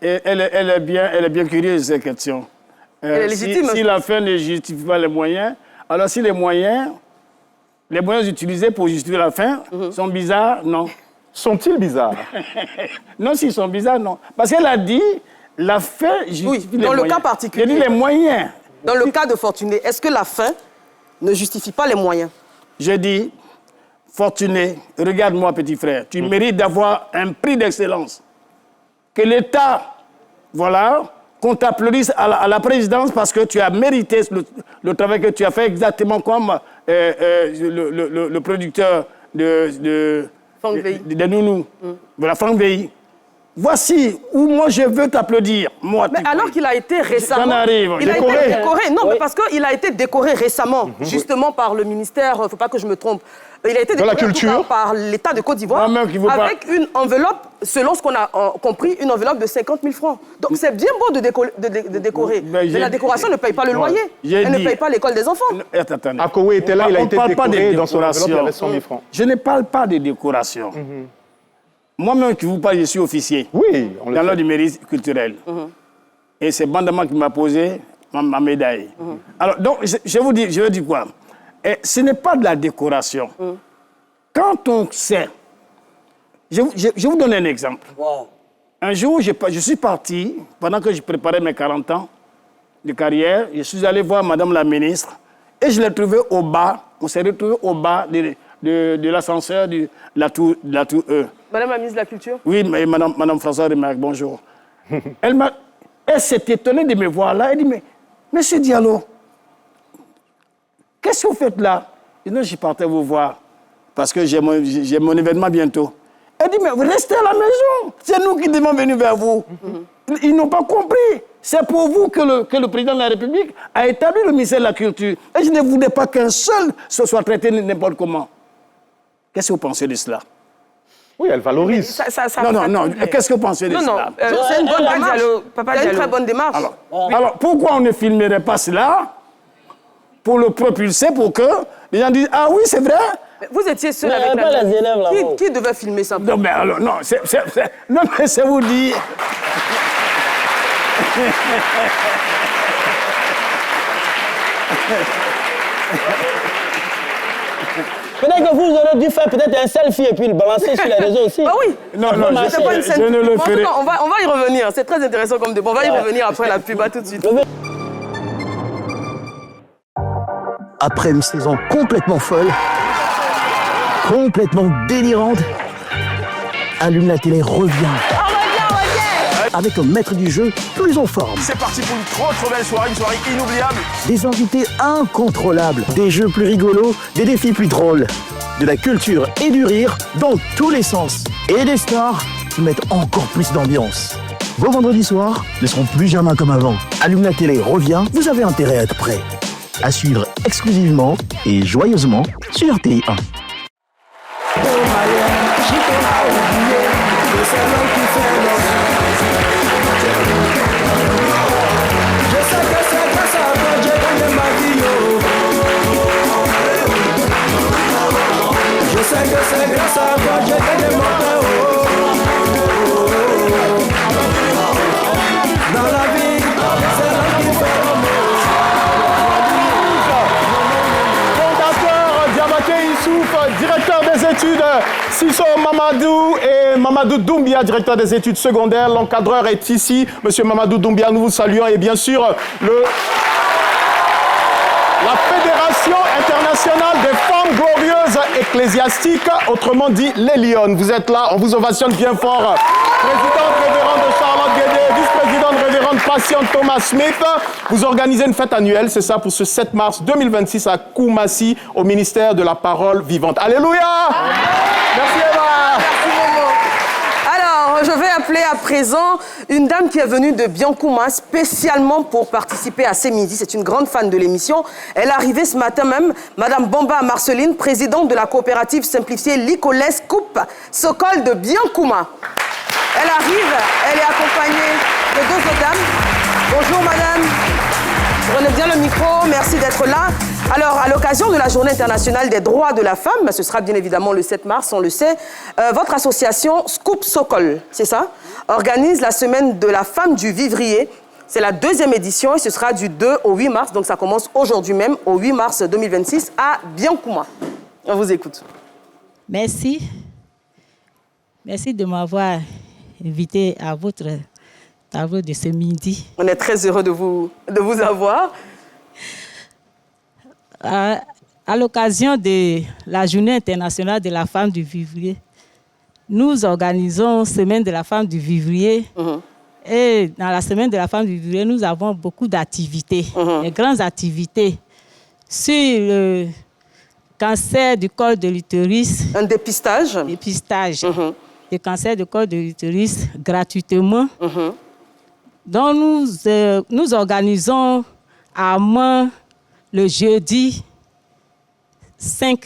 [SPEAKER 13] et elle est bien curieuse, cette question.
[SPEAKER 4] Elle est légitime.
[SPEAKER 13] Si la fin ne justifie pas les moyens, alors si les moyens utilisés pour justifier la fin sont bizarres, non.
[SPEAKER 5] Sont-ils bizarres?
[SPEAKER 13] Non, s'ils sont bizarres, non. Parce qu'elle a dit, la fin justifie les moyens.
[SPEAKER 4] Dans le cas particulier.
[SPEAKER 13] Elle dit les moyens.
[SPEAKER 4] Dans le cas de Fortuné, est-ce que la fin ne justifie pas les moyens?
[SPEAKER 13] Je dis, Fortuné, regarde-moi, petit frère, tu mérites d'avoir un prix d'excellence. Que l'État, voilà, qu'on t'applaudisse à la présidence parce que tu as mérité le travail que tu as fait exactement comme le producteur de Nounou, voilà, Franck Veilly. Voici où moi je veux t'applaudir.
[SPEAKER 4] Mais alors qu'il a été récemment...
[SPEAKER 13] décoré.
[SPEAKER 4] Non, mais parce qu'il a été décoré récemment, justement par le ministère, il ne faut pas que je me trompe. Il a été décoré par l'État de Côte d'Ivoire avec une enveloppe, selon ce qu'on a compris, une enveloppe de 50 000 francs. Donc c'est bien beau de décorer. Mais la décoration ne paye pas le loyer. Elle ne paye pas l'école des enfants.
[SPEAKER 5] Akowe était là, il a été décoré dans son enveloppe, il y avait 100 000 francs.
[SPEAKER 13] Je ne parle pas de décoration. Moi-même qui vous parle, je suis officier dans l'ordre du mérite culturel. Et c'est Bandama qui m'a posé ma médaille. Alors, donc, je veux dire quoi? Ce n'est pas de la décoration. Quand on sait... Je vous donne un exemple. Un jour, je suis parti, pendant que je préparais mes 40 ans de carrière, je suis allé voir Madame la ministre et je l'ai trouvée au bas. On s'est retrouvés au bas de l'ascenseur de la tour E.
[SPEAKER 4] Madame la ministre de la Culture?
[SPEAKER 13] Oui, Madame Françoise Remarque, bonjour. Elle s'est étonnée de me voir là. Elle dit, mais Monsieur Diallo, qu'est-ce que vous faites là? Je dis, non, je partais vous voir parce que j'ai mon événement bientôt. Elle dit, mais restez à la maison. C'est nous qui devons venir vers vous. Ils n'ont pas compris. C'est pour vous que le président de la République a établi le ministère de la Culture. Et je ne voulais pas qu'un seul se soit traité n'importe comment. Qu'est-ce que vous pensez de cela?
[SPEAKER 5] Oui, elle valorise.
[SPEAKER 13] Non. Qu'est-ce que vous pensez de ça?
[SPEAKER 4] Non, c'est une bonne démarche. C'est une très bonne démarche.
[SPEAKER 13] Alors, pourquoi on ne filmerait pas cela pour le propulser, pour que les gens disent « Ah oui, c'est vrai ».
[SPEAKER 4] Vous étiez seul avec la élèves. Qui devait filmer ça?
[SPEAKER 13] Non, mais alors, non, non, mais c'est vous dire.
[SPEAKER 6] Peut-être que vous aurez dû faire peut-être un selfie et puis le balancer sur les réseaux aussi.
[SPEAKER 4] Ah oui.
[SPEAKER 13] Non, je ne le ferai pas.
[SPEAKER 4] On va y revenir. C'est très intéressant comme débat. On va y revenir après la pub. Tout de suite.
[SPEAKER 15] Après une saison complètement folle, complètement délirante, Allume la télé revient. Avec un maître du jeu plus en forme.
[SPEAKER 2] C'est parti pour une trop belle soirée, une soirée inoubliable.
[SPEAKER 15] Des invités incontrôlables, des jeux plus rigolos, des défis plus drôles. De la culture et du rire dans tous les sens. Et des stars qui mettent encore plus d'ambiance. Vos vendredis soirs ne seront plus jamais comme avant. Allume la télé revient, vous avez intérêt à être prêt. À suivre exclusivement et joyeusement sur RTI1.
[SPEAKER 16] Je sais que c'est grâce à toi que j'ai gagné mon pain. Dans la vie, c'est l'homme qui fait l'amour.
[SPEAKER 5] Fondateur Diabaté Issouf, directeur des études Sisso Mamadou et Mamadou Doumbia, directeur des études secondaires. L'encadreur est ici. Monsieur Mamadou Doumbia, nous vous saluons. Et bien sûr, la Fédération internationale des femmes glorieuses ecclésiastiques, autrement dit les Lyonnes. Vous êtes là, on vous ovationne bien fort. Présidente révérende Charlotte Guédé, vice-présidente révérende Patiente Thomas Smith. Vous organisez une fête annuelle, c'est ça, pour ce 7 mars 2026 à Koumassi, au ministère de la Parole Vivante. Alléluia! Merci Eva!
[SPEAKER 4] Merci Momo. Alors, je vais appeler à présent une dame qui est venue de Biancouma spécialement pour participer à ces midis. C'est une grande fan de l'émission. Elle est arrivée ce matin même, Madame Bomba Marceline, présidente de la coopérative simplifiée Licoles Coupe Sokol de Biancouma. Elle arrive, elle est accompagnée de deux autres dames. Bonjour Madame. Prenez bien le micro, merci d'être là. Alors, à l'occasion de la Journée internationale des droits de la femme, ce sera bien évidemment le 7 mars, on le sait, votre association Scoop Sokol, c'est ça, organise la Semaine de la femme du Vivrier. C'est la 2e édition et ce sera du 2 au 8 mars, donc ça commence aujourd'hui même, au 8 mars 2026, à Biancouma. On vous écoute.
[SPEAKER 17] Merci. Merci de m'avoir invité à votre table de ce midi.
[SPEAKER 4] On est très heureux de vous avoir.
[SPEAKER 17] À l'occasion de la Journée internationale de la femme du Vivrier, nous organisons Semaine de la femme du Vivrier. Et dans la Semaine de la femme du Vivrier, nous avons beaucoup d'activités, de grandes activités sur le cancer du col de l'utérus.
[SPEAKER 4] Un dépistage.
[SPEAKER 17] Dépistage. Le cancer du col de l'utérus gratuitement. Donc nous organisons à Mans le jeudi 5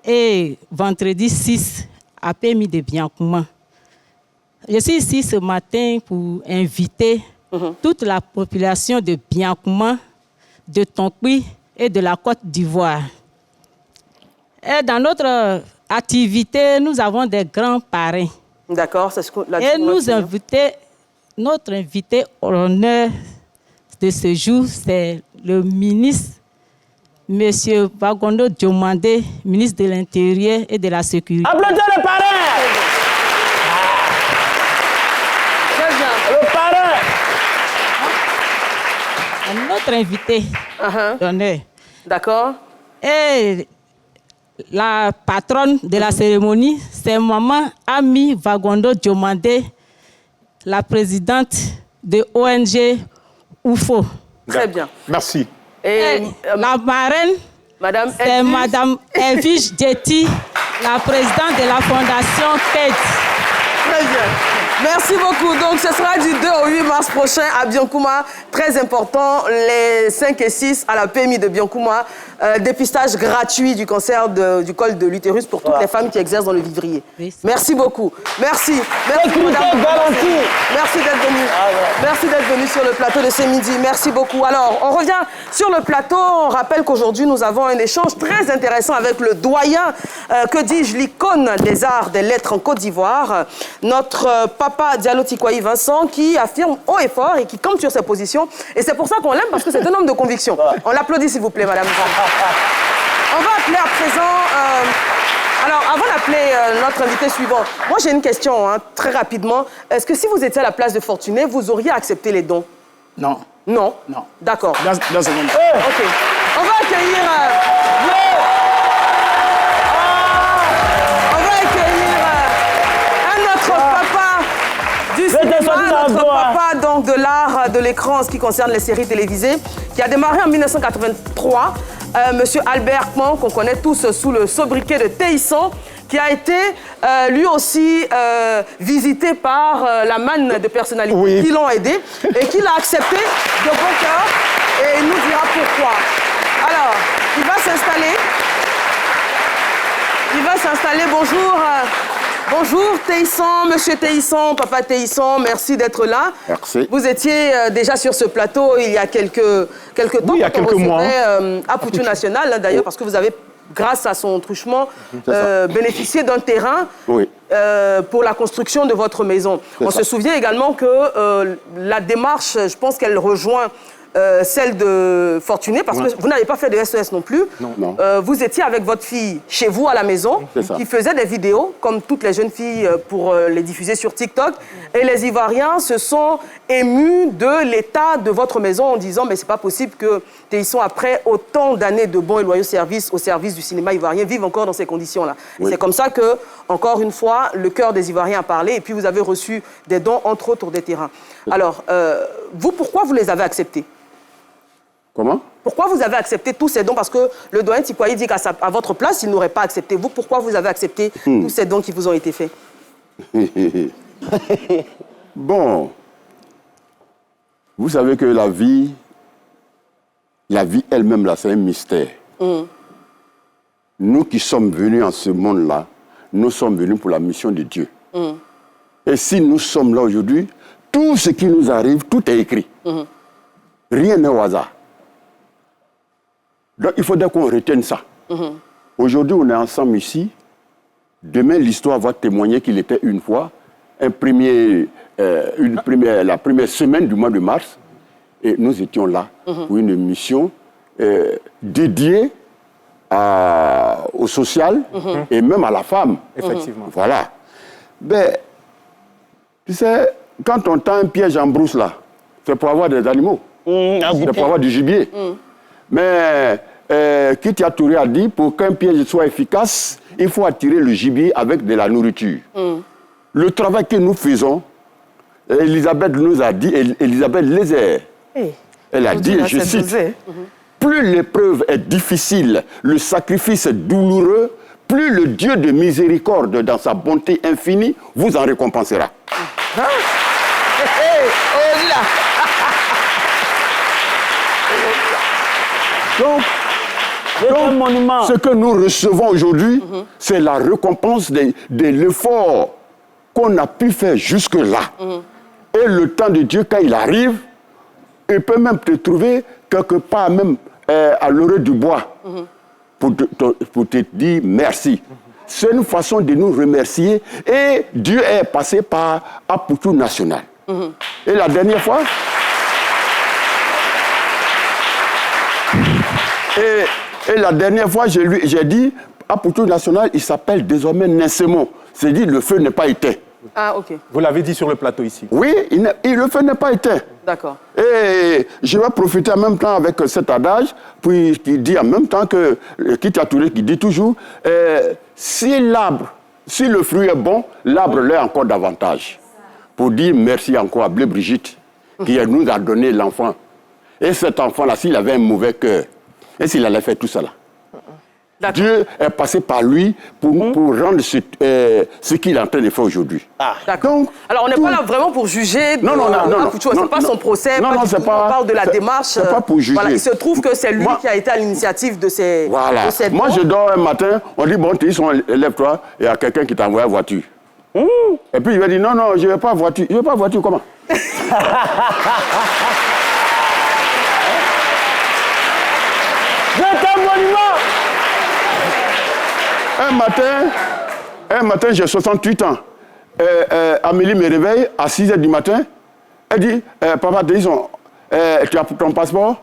[SPEAKER 17] et vendredi 6 à PMI de Biancouma. Je suis ici ce matin pour inviter toute la population de Biancouma, de Tonkoui et de la Côte d'Ivoire. Et dans notre activité, nous avons des grands parrains.
[SPEAKER 4] D'accord, c'est ce que la
[SPEAKER 17] et notre invité au l'honneur de ce jour, c'est le ministre, M. Vagondo Diomandé, ministre de l'Intérieur et de la Sécurité.
[SPEAKER 6] Applaudissez le parrain!
[SPEAKER 4] Très bien.
[SPEAKER 6] Le parrain!
[SPEAKER 17] Notre invité d'honneur.
[SPEAKER 4] D'accord.
[SPEAKER 17] Et la patronne de la cérémonie, c'est Maman Ami Vagondo Diomandé, la présidente de ONG UFO.
[SPEAKER 4] Très bien.
[SPEAKER 5] Merci.
[SPEAKER 17] Et la marraine, c'est Madame Evige Djeti, la présidente de la Fondation KED.
[SPEAKER 4] Très bien. Merci beaucoup. Donc, ce sera du 2 au 8 mars prochain à Biancouma. Très important, les 5 et 6 à la PMI de Biancouma. Dépistage gratuit du cancer du col de l'utérus pour toutes les femmes qui exercent dans le vivrier. Merci beaucoup. Merci. Merci, madame. Merci d'être venue. Merci d'être venue sur le plateau de ce midi. Merci beaucoup. Alors, on revient sur le plateau. On rappelle qu'aujourd'hui, nous avons un échange très intéressant avec le doyen, que dis-je, l'icône des arts, des lettres en Côte d'Ivoire, notre papa Diallo Tikwayi Vincent, qui affirme haut et fort et qui campe sur ses positions. Et c'est pour ça qu'on l'aime, parce que c'est un homme de conviction. On l'applaudit, s'il vous plaît, madame. On va appeler à présent... Alors, avant d'appeler notre invité suivant, moi j'ai une question, hein, très rapidement. Est-ce que si vous étiez à la place de Fortuné, vous auriez accepté les dons?
[SPEAKER 13] Non.
[SPEAKER 4] Non?
[SPEAKER 13] Non.
[SPEAKER 4] D'accord.
[SPEAKER 13] Dans ce moment.
[SPEAKER 4] OK. On va accueillir... Notre papa donc, de l'art de l'écran en ce qui concerne les séries télévisées, qui a démarré en 1983. Monsieur Albert Kman, qu'on connaît tous sous le sobriquet de Téisson, qui a été lui aussi visité par la manne de personnalités qui l'ont aidé et qui l'a accepté de bon cœur. Et il nous dira pourquoi. Alors, il va s'installer. Il va s'installer. Bonjour. Bonjour Téisson, monsieur Téisson, papa Téisson, merci d'être là.
[SPEAKER 18] Merci.
[SPEAKER 4] Vous étiez déjà sur ce plateau il y a quelques temps.
[SPEAKER 18] Oui, il y a quelques mois.
[SPEAKER 4] À Poutou National, hein, d'ailleurs, parce que vous avez, grâce à son truchement, bénéficié d'un terrain pour la construction de votre maison. On se souvient également que la démarche, je pense qu'elle rejoint celle de Fortuné, parce que vous n'avez pas fait de SES non plus.
[SPEAKER 18] Non.
[SPEAKER 4] Vous étiez avec votre fille chez vous à la maison, qui faisait des vidéos, comme toutes les jeunes filles, pour les diffuser sur TikTok. Et les Ivoiriens se sont émus de l'état de votre maison en disant « mais c'est pas possible que Téisson, après autant d'années de bons et loyaux services au service du cinéma ivoirien, vive encore dans ces conditions-là ». C'est comme ça que, encore une fois, le cœur des Ivoiriens a parlé, et puis vous avez reçu des dons, entre autres, des terrains. Alors, vous, pourquoi vous les avez acceptés?
[SPEAKER 18] Comment?
[SPEAKER 4] Pourquoi vous avez accepté tous ces dons? Parce que le doyen Tikwayi dit qu'à votre place, il n'aurait pas accepté. Vous, pourquoi vous avez accepté tous ces dons qui vous ont été faits?
[SPEAKER 18] Bon, vous savez que la vie elle-même, là, c'est un mystère. Nous qui sommes venus en ce monde-là, nous sommes venus pour la mission de Dieu. Et si nous sommes là aujourd'hui, tout ce qui nous arrive, tout est écrit. Rien n'est au hasard. Donc, il faudrait qu'on retienne ça. Aujourd'hui, on est ensemble ici. Demain, l'histoire va témoigner qu'il était une fois la première semaine du mois de mars. Et nous étions là pour une mission dédiée au social et même à la femme.
[SPEAKER 5] Effectivement.
[SPEAKER 18] Voilà. Ben, tu sais, quand on tend un piège en brousse, là, c'est pour avoir des animaux. C'est pour avoir du gibier. Mais Kitia Touré a dit, pour qu'un piège soit efficace, il faut attirer le gibier avec de la nourriture. Le travail que nous faisons, Elisabeth nous a dit, Elisabeth Lézère, elle a dit, je cite, plus l'épreuve est difficile, le sacrifice est douloureux, plus le Dieu de miséricorde, dans sa bonté infinie, vous en récompensera. Donc, ce que nous recevons aujourd'hui, c'est la récompense de l'effort qu'on a pu faire jusque-là. Et le temps de Dieu, quand il arrive, il peut même te trouver quelque part, même à l'orée du bois, pour te dire merci. C'est une façon de nous remercier. Et Dieu est passé par Poutou National. Et la dernière fois... Et la dernière fois, j'ai dit, à Poutou National, il s'appelle désormais Nensemo. C'est-à-dire, le feu n'est pas éteint.
[SPEAKER 4] Ah, ok.
[SPEAKER 5] Vous l'avez dit sur le plateau ici.
[SPEAKER 18] Oui, le feu n'est pas éteint.
[SPEAKER 4] D'accord.
[SPEAKER 18] Et je vais profiter en même temps avec cet adage, puis qui dit en même temps que, Kitia Touré qui dit toujours, si le fruit est bon, l'arbre l'est encore davantage. Pour dire merci encore à Blé Brigitte, qui nous a donné l'enfant. Et cet enfant-là, s'il avait un mauvais cœur, et s'il allait faire tout ça là? Dieu est passé par lui pour rendre ce qu'il est en train de faire aujourd'hui.
[SPEAKER 4] D'accord. Alors, on n'est pas là vraiment pour juger.
[SPEAKER 18] Non,
[SPEAKER 4] c'est pas son procès.
[SPEAKER 18] Non, c'est pas.
[SPEAKER 4] On parle de la démarche.
[SPEAKER 18] C'est pas pour juger.
[SPEAKER 4] Voilà, il se trouve que c'est lui qui a été à l'initiative de ces.
[SPEAKER 18] Voilà. Moi, je dors un matin, on dit bon, lève-toi, il y a quelqu'un qui t'a envoyé la voiture. Et puis il va dire non, je ne veux pas voiture. Je ne veux pas voiture, comment? Un matin, j'ai 68 ans. Amélie me réveille à 6 h du matin. Elle dit, papa, tu as ton passeport?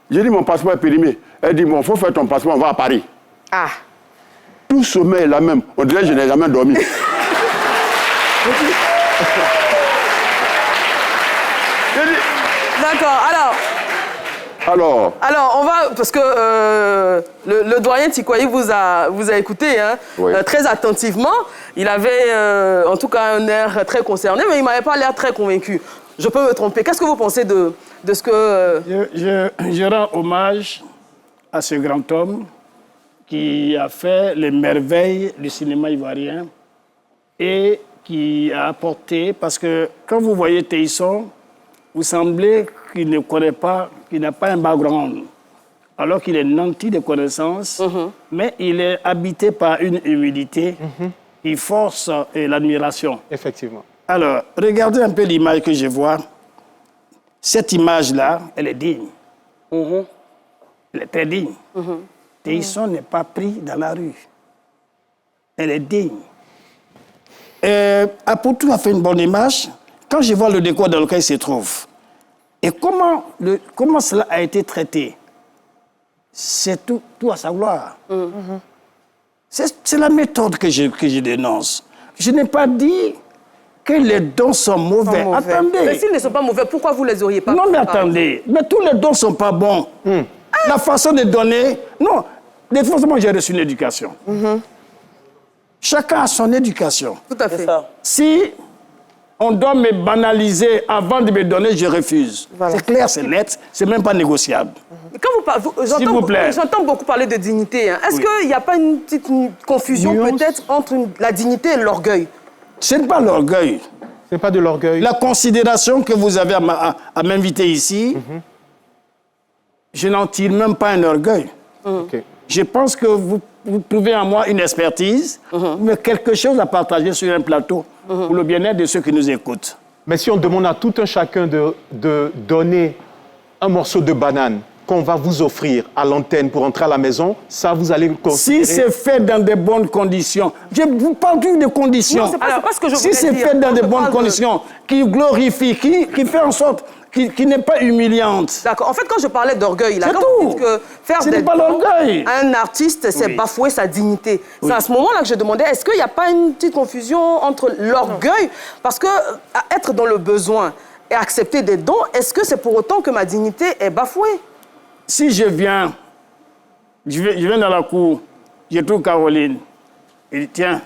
[SPEAKER 18] J'ai dit, mon passeport est périmé. Elle dit, bon, il faut faire ton passeport, on va à Paris. Tout sommeil est la même. On dirait que je n'ai jamais dormi.
[SPEAKER 4] D'accord, alors, on va, parce que le doyen Tikwayi vous a écouté très attentivement. Il avait en tout cas un air très concerné, mais il ne m'avait pas l'air très convaincu. Je peux me tromper. Qu'est-ce que vous pensez de ce que...
[SPEAKER 13] Je rends hommage à ce grand homme qui a fait les merveilles du cinéma ivoirien et qui a apporté, parce que quand vous voyez Téisson, vous semblez qu'il ne connaît pas, qu'il n'a pas un background, alors qu'il est nanti de connaissances, mais il est habité par une humilité qui force l'admiration.
[SPEAKER 5] Effectivement.
[SPEAKER 13] Alors, regardez un peu l'image que je vois. Cette image-là, elle est digne. Elle est très digne. Téisson n'est pas pris dans la rue. Elle est digne. Apoutou a fait une bonne image. Quand je vois le décor dans lequel il se trouve, et comment cela a été traité, c'est tout à sa gloire. C'est la méthode que je dénonce. Je n'ai pas dit que les dons sont mauvais. Attendez.
[SPEAKER 4] Mais s'ils ne sont pas mauvais, pourquoi vous les auriez pas?
[SPEAKER 13] Non, mais attendez. Mais tous les dons ne sont pas bons. La façon de donner... Non, de toute façon, moi, j'ai reçu une éducation. Chacun a son éducation.
[SPEAKER 4] Tout à fait.
[SPEAKER 13] Si on doit me banaliser avant de me donner, je refuse. Voilà. C'est clair, c'est net, c'est même pas négociable.
[SPEAKER 4] Quand vous parlez, j'entends beaucoup parler de dignité. Est-ce qu'il n'y a pas une petite confusion peut-être entre la dignité et l'orgueil?
[SPEAKER 13] Ce n'est pas l'orgueil.
[SPEAKER 5] Ce n'est pas de l'orgueil.
[SPEAKER 13] La considération que vous avez à m'inviter ici, je n'en tire même pas un orgueil. Je pense que vous trouvez en moi une expertise, mais quelque chose à partager sur un plateau pour le bien-être de ceux qui nous écoutent.
[SPEAKER 5] Mais si on demande à tout un chacun de donner un morceau de banane qu'on va vous offrir à l'antenne pour entrer à la maison, ça, vous allez considérer...
[SPEAKER 13] Si c'est fait dans de bonnes conditions, je vous parle de conditions.
[SPEAKER 4] Non, c'est pas ce que je voulais dire.
[SPEAKER 13] Si c'est fait dans de bonnes conditions, qui glorifie, qui fait en sorte... qui n'est pas humiliante.
[SPEAKER 4] D'accord. En fait, quand je parlais d'orgueil, là, quand vous dites que faire des dons à un artiste, c'est bafouer sa dignité. C'est à ce moment-là que je demandais, est-ce qu'il n'y a pas une petite confusion entre l'orgueil, parce que être dans le besoin et accepter des dons, est-ce que c'est pour autant que ma dignité est bafouée?
[SPEAKER 13] Si je viens dans la cour, je trouve Caroline, et dit, tiens...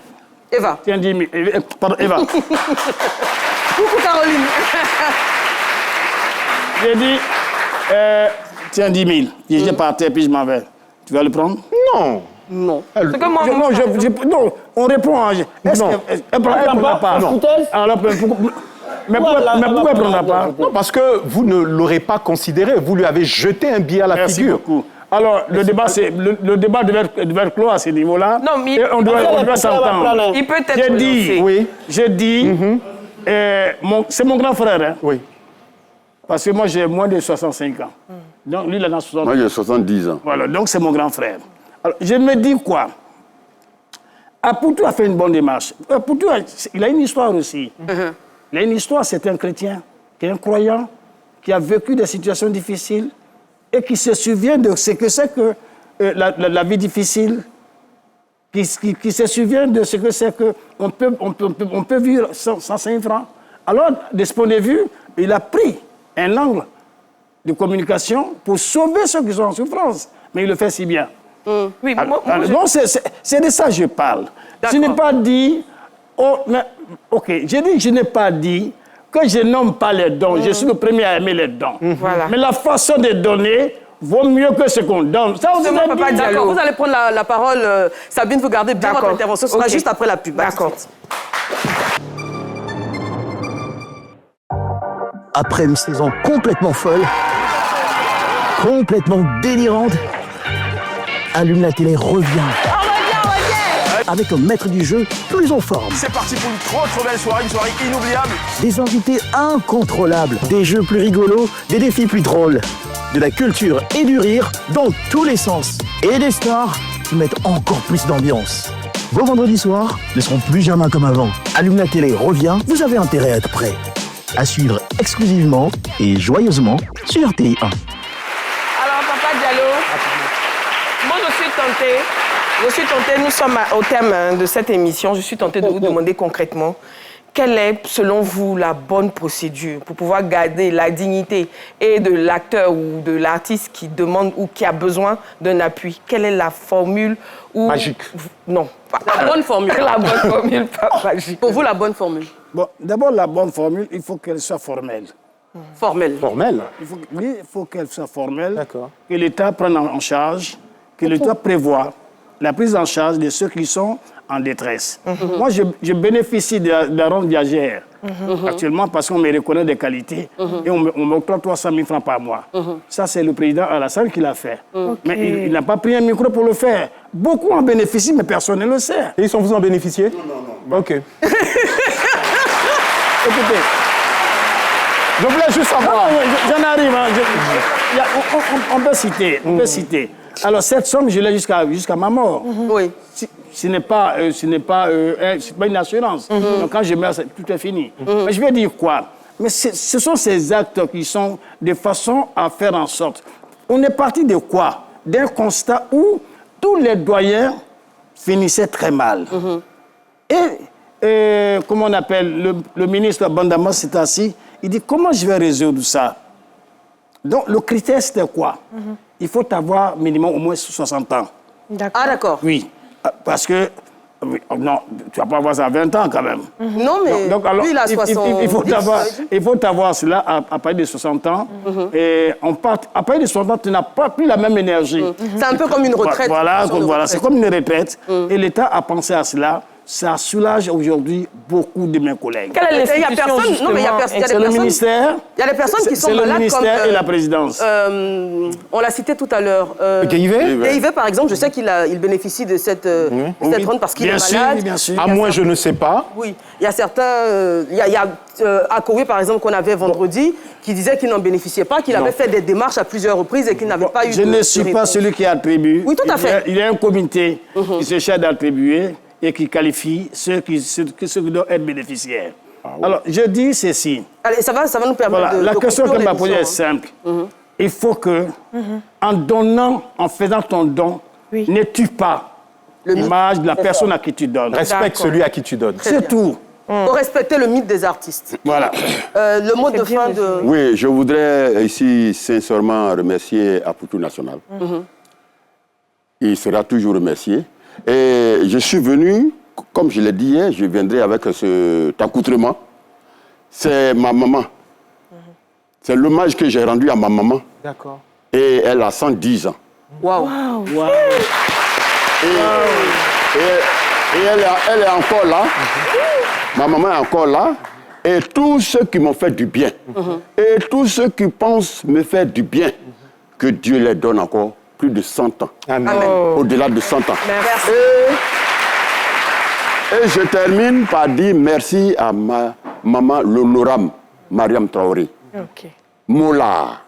[SPEAKER 4] Eva.
[SPEAKER 13] Tiens, 10 000. Pardon, Eva.
[SPEAKER 4] Coucou Caroline.
[SPEAKER 13] J'ai dit, tiens, 10 000. Je par terre, puis je m'en vais. Tu vas le prendre?
[SPEAKER 5] Non.
[SPEAKER 4] Non.
[SPEAKER 14] C'est comme moi.
[SPEAKER 13] Non, on répond. Est-ce qu'elle ne prendra pas? Non. Alors, mais pourquoi elle ne prendra pas?
[SPEAKER 5] Non, parce que vous ne l'aurez pas considéré. Vous lui avez jeté un billet à la figure.
[SPEAKER 13] Merci beaucoup. Alors, le débat devait être clos à ce niveau-là.
[SPEAKER 14] Non, mais
[SPEAKER 13] on doit s'entendre.
[SPEAKER 14] Il peut être
[SPEAKER 13] J'ai dit, c'est mon grand frère. Hein?
[SPEAKER 5] Oui.
[SPEAKER 13] Parce que moi, j'ai moins de 65 ans. Donc, lui, il a 70 ans.
[SPEAKER 18] Moi, j'ai 70 ans.
[SPEAKER 13] Voilà, donc c'est mon grand frère. Alors, je me dis quoi? Apoutou a fait une bonne démarche. Apoutou, il a une histoire aussi. Il a une histoire, c'est un chrétien, qui est un croyant, qui a vécu des situations difficiles et qui se souvient de ce que c'est que la vie difficile, qui se souvient de ce que c'est qu'on peut vivre sans 5 francs. Alors, de ce point de vue, il a pris un angle de communication pour sauver ceux qui sont en souffrance. Mais il le fait si bien.
[SPEAKER 14] Oui,
[SPEAKER 13] donc, c'est de ça que je parle. Je n'ai pas dit... j'ai dit que je n'ai pas dit que je n'aime pas les dons. Je suis le premier à aimer les dons.
[SPEAKER 14] Voilà.
[SPEAKER 13] Mais la façon de donner, vaut mieux que ce qu'on donne. Ça, vous
[SPEAKER 4] Papa Diallo. D'accord, vous allez prendre la parole. Sabine, vous gardez bien votre intervention. Ce sera juste après la pub.
[SPEAKER 14] D'accord.
[SPEAKER 15] Après une saison complètement folle, complètement délirante, Allume la télé revient. Avec un maître du jeu plus en forme.
[SPEAKER 19] C'est parti pour une trop belle soirée, une soirée inoubliable.
[SPEAKER 15] Des invités incontrôlables, des jeux plus rigolos, des défis plus drôles. De la culture et du rire dans tous les sens. Et des stars qui mettent encore plus d'ambiance. Vos vendredis soirs ne seront plus jamais comme avant. Allume la télé revient, vous avez intérêt à être prêt. À suivre exclusivement et joyeusement sur RTI 1.
[SPEAKER 14] Alors, Papa Diallo, moi je suis tentée, nous sommes au thème de cette émission, je suis tentée de vous demander concrètement, quelle est, selon vous, la bonne procédure pour pouvoir garder la dignité et de l'acteur ou de l'artiste qui demande ou qui a besoin d'un appui? Quelle est la formule ou...
[SPEAKER 5] Magique.
[SPEAKER 14] Non.
[SPEAKER 4] La bonne formule.
[SPEAKER 14] La bonne formule, pas magique.
[SPEAKER 4] Pour vous, la bonne formule?
[SPEAKER 13] Bon, d'abord, la bonne formule, il faut qu'elle soit formelle.
[SPEAKER 4] Formelle.
[SPEAKER 5] Formelle?
[SPEAKER 13] Il faut qu'elle soit formelle.
[SPEAKER 5] D'accord.
[SPEAKER 13] Que l'État prenne en charge, que l'État prévoit la prise en charge de ceux qui sont en détresse. Moi, je bénéficie de la rente viagère actuellement parce qu'on me reconnaît des qualités et on m'octroie 300 000 francs par mois. Ça, c'est le président Alassane qui l'a fait. Mais il n'a pas pris un micro pour le faire. Beaucoup en bénéficient, mais personne ne le sait.
[SPEAKER 5] Et ils sont vous en bénéficier? Non. Ok.
[SPEAKER 13] Écoutez,
[SPEAKER 5] je voulais juste savoir.
[SPEAKER 13] J'en arrive. On peut citer. Alors, cette somme, je l'ai jusqu'à ma mort.
[SPEAKER 4] Oui.
[SPEAKER 13] Ce n'est pas une assurance. Donc, quand je meurs, tout est fini. Mais je vais dire quoi? Mais ce sont ces actes qui sont de façon à faire en sorte. On est parti de quoi? D'un constat où tous les doyens finissaient très mal. Et comment on appelle, le ministre Bandama s'est assis, il dit comment je vais résoudre ça? Donc le critère c'était quoi? Il faut avoir minimum au moins 60 ans.
[SPEAKER 4] Ah d'accord.
[SPEAKER 13] Oui, parce que non, tu vas pas avoir ça à 20 ans quand même.
[SPEAKER 4] Non mais
[SPEAKER 13] donc, alors,
[SPEAKER 4] lui il a 60
[SPEAKER 13] il faut avoir cela à partir de 60 ans. Et à partir de 60 ans, tu n'as plus la même énergie.
[SPEAKER 4] C'est un peu comme une retraite.
[SPEAKER 13] Voilà, c'est comme une retraite. Et l'État a pensé à cela. Ça soulage aujourd'hui beaucoup de mes collègues.
[SPEAKER 14] Quelle est l'institution, justement?
[SPEAKER 13] C'est le ministère.
[SPEAKER 4] Il y a des personnes qui sont malades comme...
[SPEAKER 13] C'est le ministère et la présidence.
[SPEAKER 4] On l'a cité tout à l'heure.
[SPEAKER 5] DIV,
[SPEAKER 4] par exemple, je sais qu'il bénéficie de cette rente parce qu'il est malade.
[SPEAKER 13] Bien sûr.
[SPEAKER 5] À moi, je ne sais pas.
[SPEAKER 4] Oui. Il y a certains... Il y a Akowe, par exemple, qu'on avait vendredi, qui disait qu'il n'en bénéficiait pas, qu'il avait fait des démarches à plusieurs reprises et qu'il n'avait pas eu
[SPEAKER 13] Je ne suis pas celui qui attribue.
[SPEAKER 4] Oui, tout à fait.
[SPEAKER 13] Il y a un comité qui se charge d'attribuer et qui qualifie ceux qui doivent être bénéficiaires. Alors, je dis ceci.
[SPEAKER 4] Allez, ça va nous permettre de...
[SPEAKER 13] La question qu'elle m'a posée est simple. Il faut que, en donnant, en faisant ton don, ne tue pas l'image de la personne à qui tu donnes.
[SPEAKER 5] Respecte celui à qui tu donnes.
[SPEAKER 13] C'est tout.
[SPEAKER 4] Il faut respecter le mythe des artistes.
[SPEAKER 18] Voilà.
[SPEAKER 4] Le mot de fin de...
[SPEAKER 18] Oui, je voudrais ici sincèrement remercier Apoutou National. Il sera toujours remercié. Et je suis venu, comme je l'ai dit hier, je viendrai avec cet accoutrement. C'est ma maman. C'est l'hommage que j'ai rendu à ma maman.
[SPEAKER 5] D'accord.
[SPEAKER 18] Et elle a 110 ans.
[SPEAKER 4] Waouh.
[SPEAKER 18] Et elle est encore là. Ma maman est encore là. Et tous ceux qui m'ont fait du bien, et tous ceux qui pensent me faire du bien, que Dieu les donne encore plus de 100 ans.
[SPEAKER 5] Amen.
[SPEAKER 18] Au-delà de 100 ans.
[SPEAKER 4] Merci.
[SPEAKER 18] Et je termine par dire merci à ma maman, l'honorable Mariam Traoré. Mola.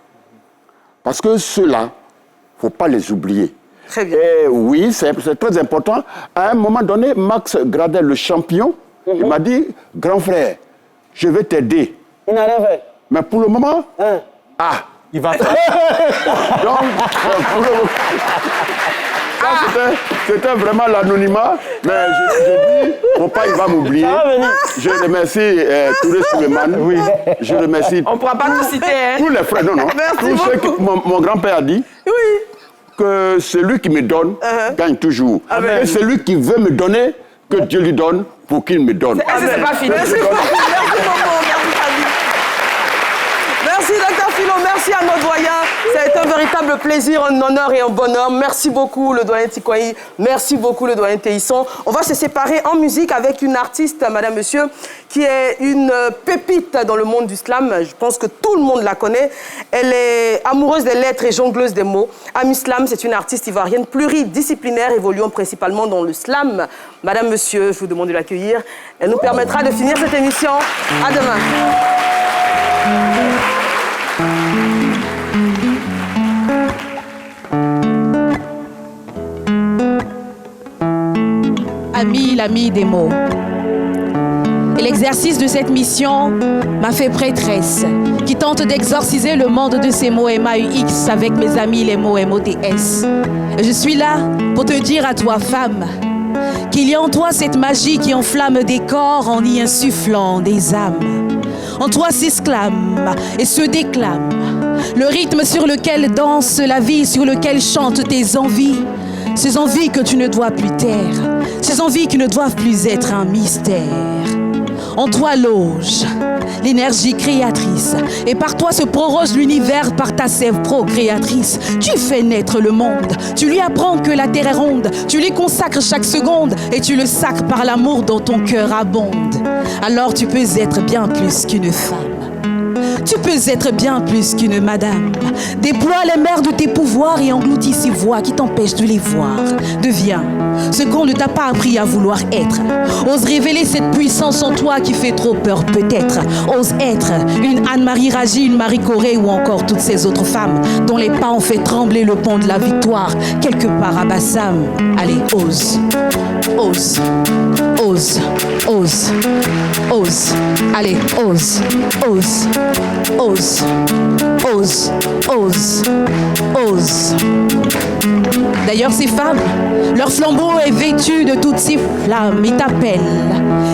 [SPEAKER 18] Parce que ceux-là, il ne faut pas les oublier.
[SPEAKER 4] Très bien.
[SPEAKER 18] Et oui, c'est très important. À un moment donné, Max Gradel, le champion, il m'a dit, grand frère, je vais t'aider.
[SPEAKER 6] Il n'a rien fait.
[SPEAKER 18] Mais pour le moment,
[SPEAKER 5] il va
[SPEAKER 18] donc, c'était vraiment l'anonymat, mais je dis, faut pas, il va m'oublier. Je remercie Touré Suleiman. Oui. Je remercie.
[SPEAKER 14] On ne pourra pas tout citer, hein?
[SPEAKER 18] Tous les frères, non. Tous ceux que mon grand-père a dit. Que celui qui me donne gagne toujours. Et celui qui veut me donner, que Dieu lui donne pour qu'il me donne.
[SPEAKER 14] C'est pas fini.
[SPEAKER 4] Merci beaucoup. Merci, Dr Philo. Merci à nos doyens. Ça a été un véritable plaisir, un honneur et un bonheur. Merci beaucoup, le doyen Tikwayi. Merci beaucoup, le doyen Téhisson. On va se séparer en musique avec une artiste, madame, monsieur, qui est une pépite dans le monde du slam. Je pense que tout le monde la connaît. Elle est amoureuse des lettres et jongleuse des mots. Ami Slam, c'est une artiste ivoirienne pluridisciplinaire, évoluant principalement dans le slam. Madame, monsieur, je vous demande de l'accueillir. Elle nous permettra de finir cette émission. À demain.
[SPEAKER 20] Ami, l'ami des mots. Et l'exercice de cette mission m'a fait prêtresse, qui tente d'exorciser le monde de ces mots MAUX avec mes amis les mots MOTS. Et je suis là pour te dire à toi, femme, qu'il y a en toi cette magie qui enflamme des corps en y insufflant des âmes. En toi s'exclame et se déclame le rythme sur lequel danse la vie, sur lequel chantent tes envies. Ces envies que tu ne dois plus taire, ces envies qui ne doivent plus être un mystère. En toi loge l'énergie créatrice, et par toi se proroge l'univers par ta sève procréatrice. Tu fais naître le monde, tu lui apprends que la terre est ronde, tu lui consacres chaque seconde, et tu le sacres par l'amour dont ton cœur abonde. Alors tu peux être bien plus qu'une femme. Tu peux être bien plus qu'une madame. Déploie les mers de tes pouvoirs et engloutis ces voix qui t'empêchent de les voir. Deviens ce qu'on ne t'a pas appris à vouloir être. Ose révéler cette puissance en toi qui fait trop peur peut-être. Ose être une Anne-Marie Raji, une Marie Corée ou encore toutes ces autres femmes dont les pas ont fait trembler le pont de la victoire quelque part à Bassam. Allez, ose. Ose. Ose. Ose. Ose. Allez, ose. Ose. Ose, ose, ose, ose. D'ailleurs, ces femmes, leur flambeau est vêtu de toutes ces flammes. Ils t'appellent.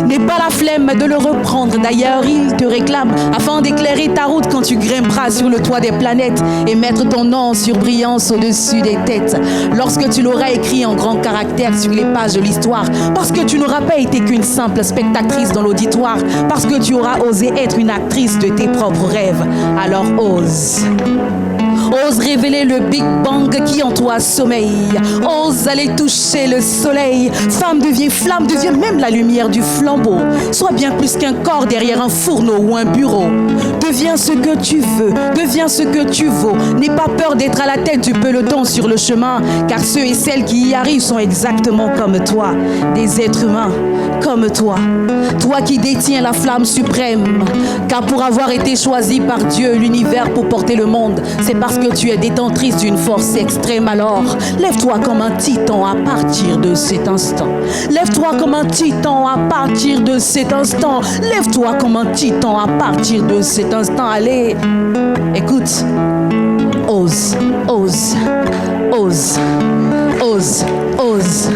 [SPEAKER 20] N'aie pas la flemme de le reprendre. D'ailleurs, ils te réclament afin d'éclairer ta route quand tu grimperas sur le toit des planètes et mettre ton nom sur brillance au-dessus des têtes. Lorsque tu l'auras écrit en grand caractère sur les pages de l'histoire, parce que tu n'auras pas été qu'une simple spectatrice dans l'auditoire, parce que tu auras osé être une actrice de tes propres rêves. Alors ose. Ose révéler le Big Bang qui en toi sommeille. Ose aller toucher le soleil. Femme devient flamme, devient même la lumière du flambeau. Sois bien plus qu'un corps derrière un fourneau ou un bureau. Deviens ce que tu veux, deviens ce que tu vaux. N'aie pas peur d'être à la tête du peloton sur le chemin, car ceux et celles qui y arrivent sont exactement comme toi, des êtres humains comme toi. Toi qui détiens la flamme suprême, car pour avoir été choisi par Dieu, l'univers pour porter le monde, c'est parce que tu es détentrice d'une force extrême. Alors, lève-toi comme un titan à partir de cet instant. Lève-toi comme un titan à partir de cet instant. Lève-toi comme un titan à partir de cet instant. Allez, écoute. Ose, ose, ose, ose, ose,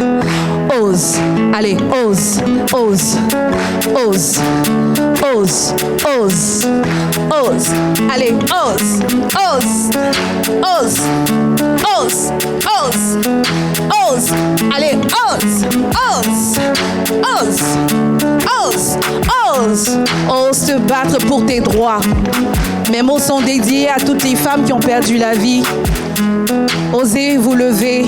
[SPEAKER 20] ose. Allez, ose, ose, ose, ose, ose, ose. Allez, ose, ose, ose, ose, ose, ose. Allez, ose, ose, ose, ose, ose. Ose te battre pour tes droits. Mes mots sont dédiés à toutes les femmes qui ont perdu la vie. Osez vous lever.